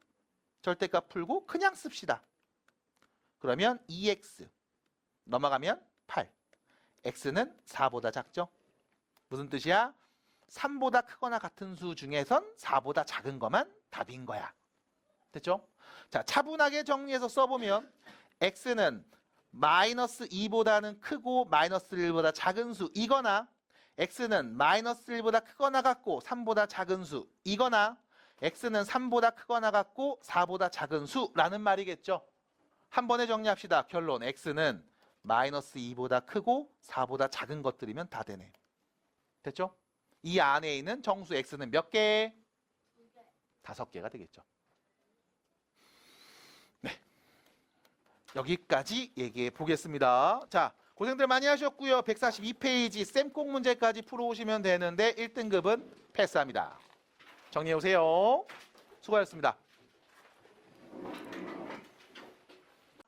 절대값 풀고 그냥 씁시다. 그러면 2x 넘어가면 8. x는 4보다 작죠. 무슨 뜻이야? 3보다 크거나 같은 수 중에선 4보다 작은 것만 답인 거야. 됐죠? 자, 차분하게 정리해서 써보면 x는 마이너스 2보다는 크고 마이너스 1보다 작은 수 이거나 x는 마이너스 1보다 크거나 같고 3보다 작은 수 이거나 x는 3보다 크거나 같고 4보다 작은 수라는 말이겠죠. 한 번에 정리합시다. 결론 x는 마이너스 2보다 크고 4보다 작은 것들이면 다 되네. 됐죠? 이 안에 있는 정수 x는 몇 개? 5개가 되겠죠. 네, 여기까지 얘기해 보겠습니다. 자, 고생들 많이 하셨고요. 142페이지 쌤꼭 문제까지 풀어오시면 되는데 1등급은 패스합니다. 정리해 오세요. 수고하셨습니다.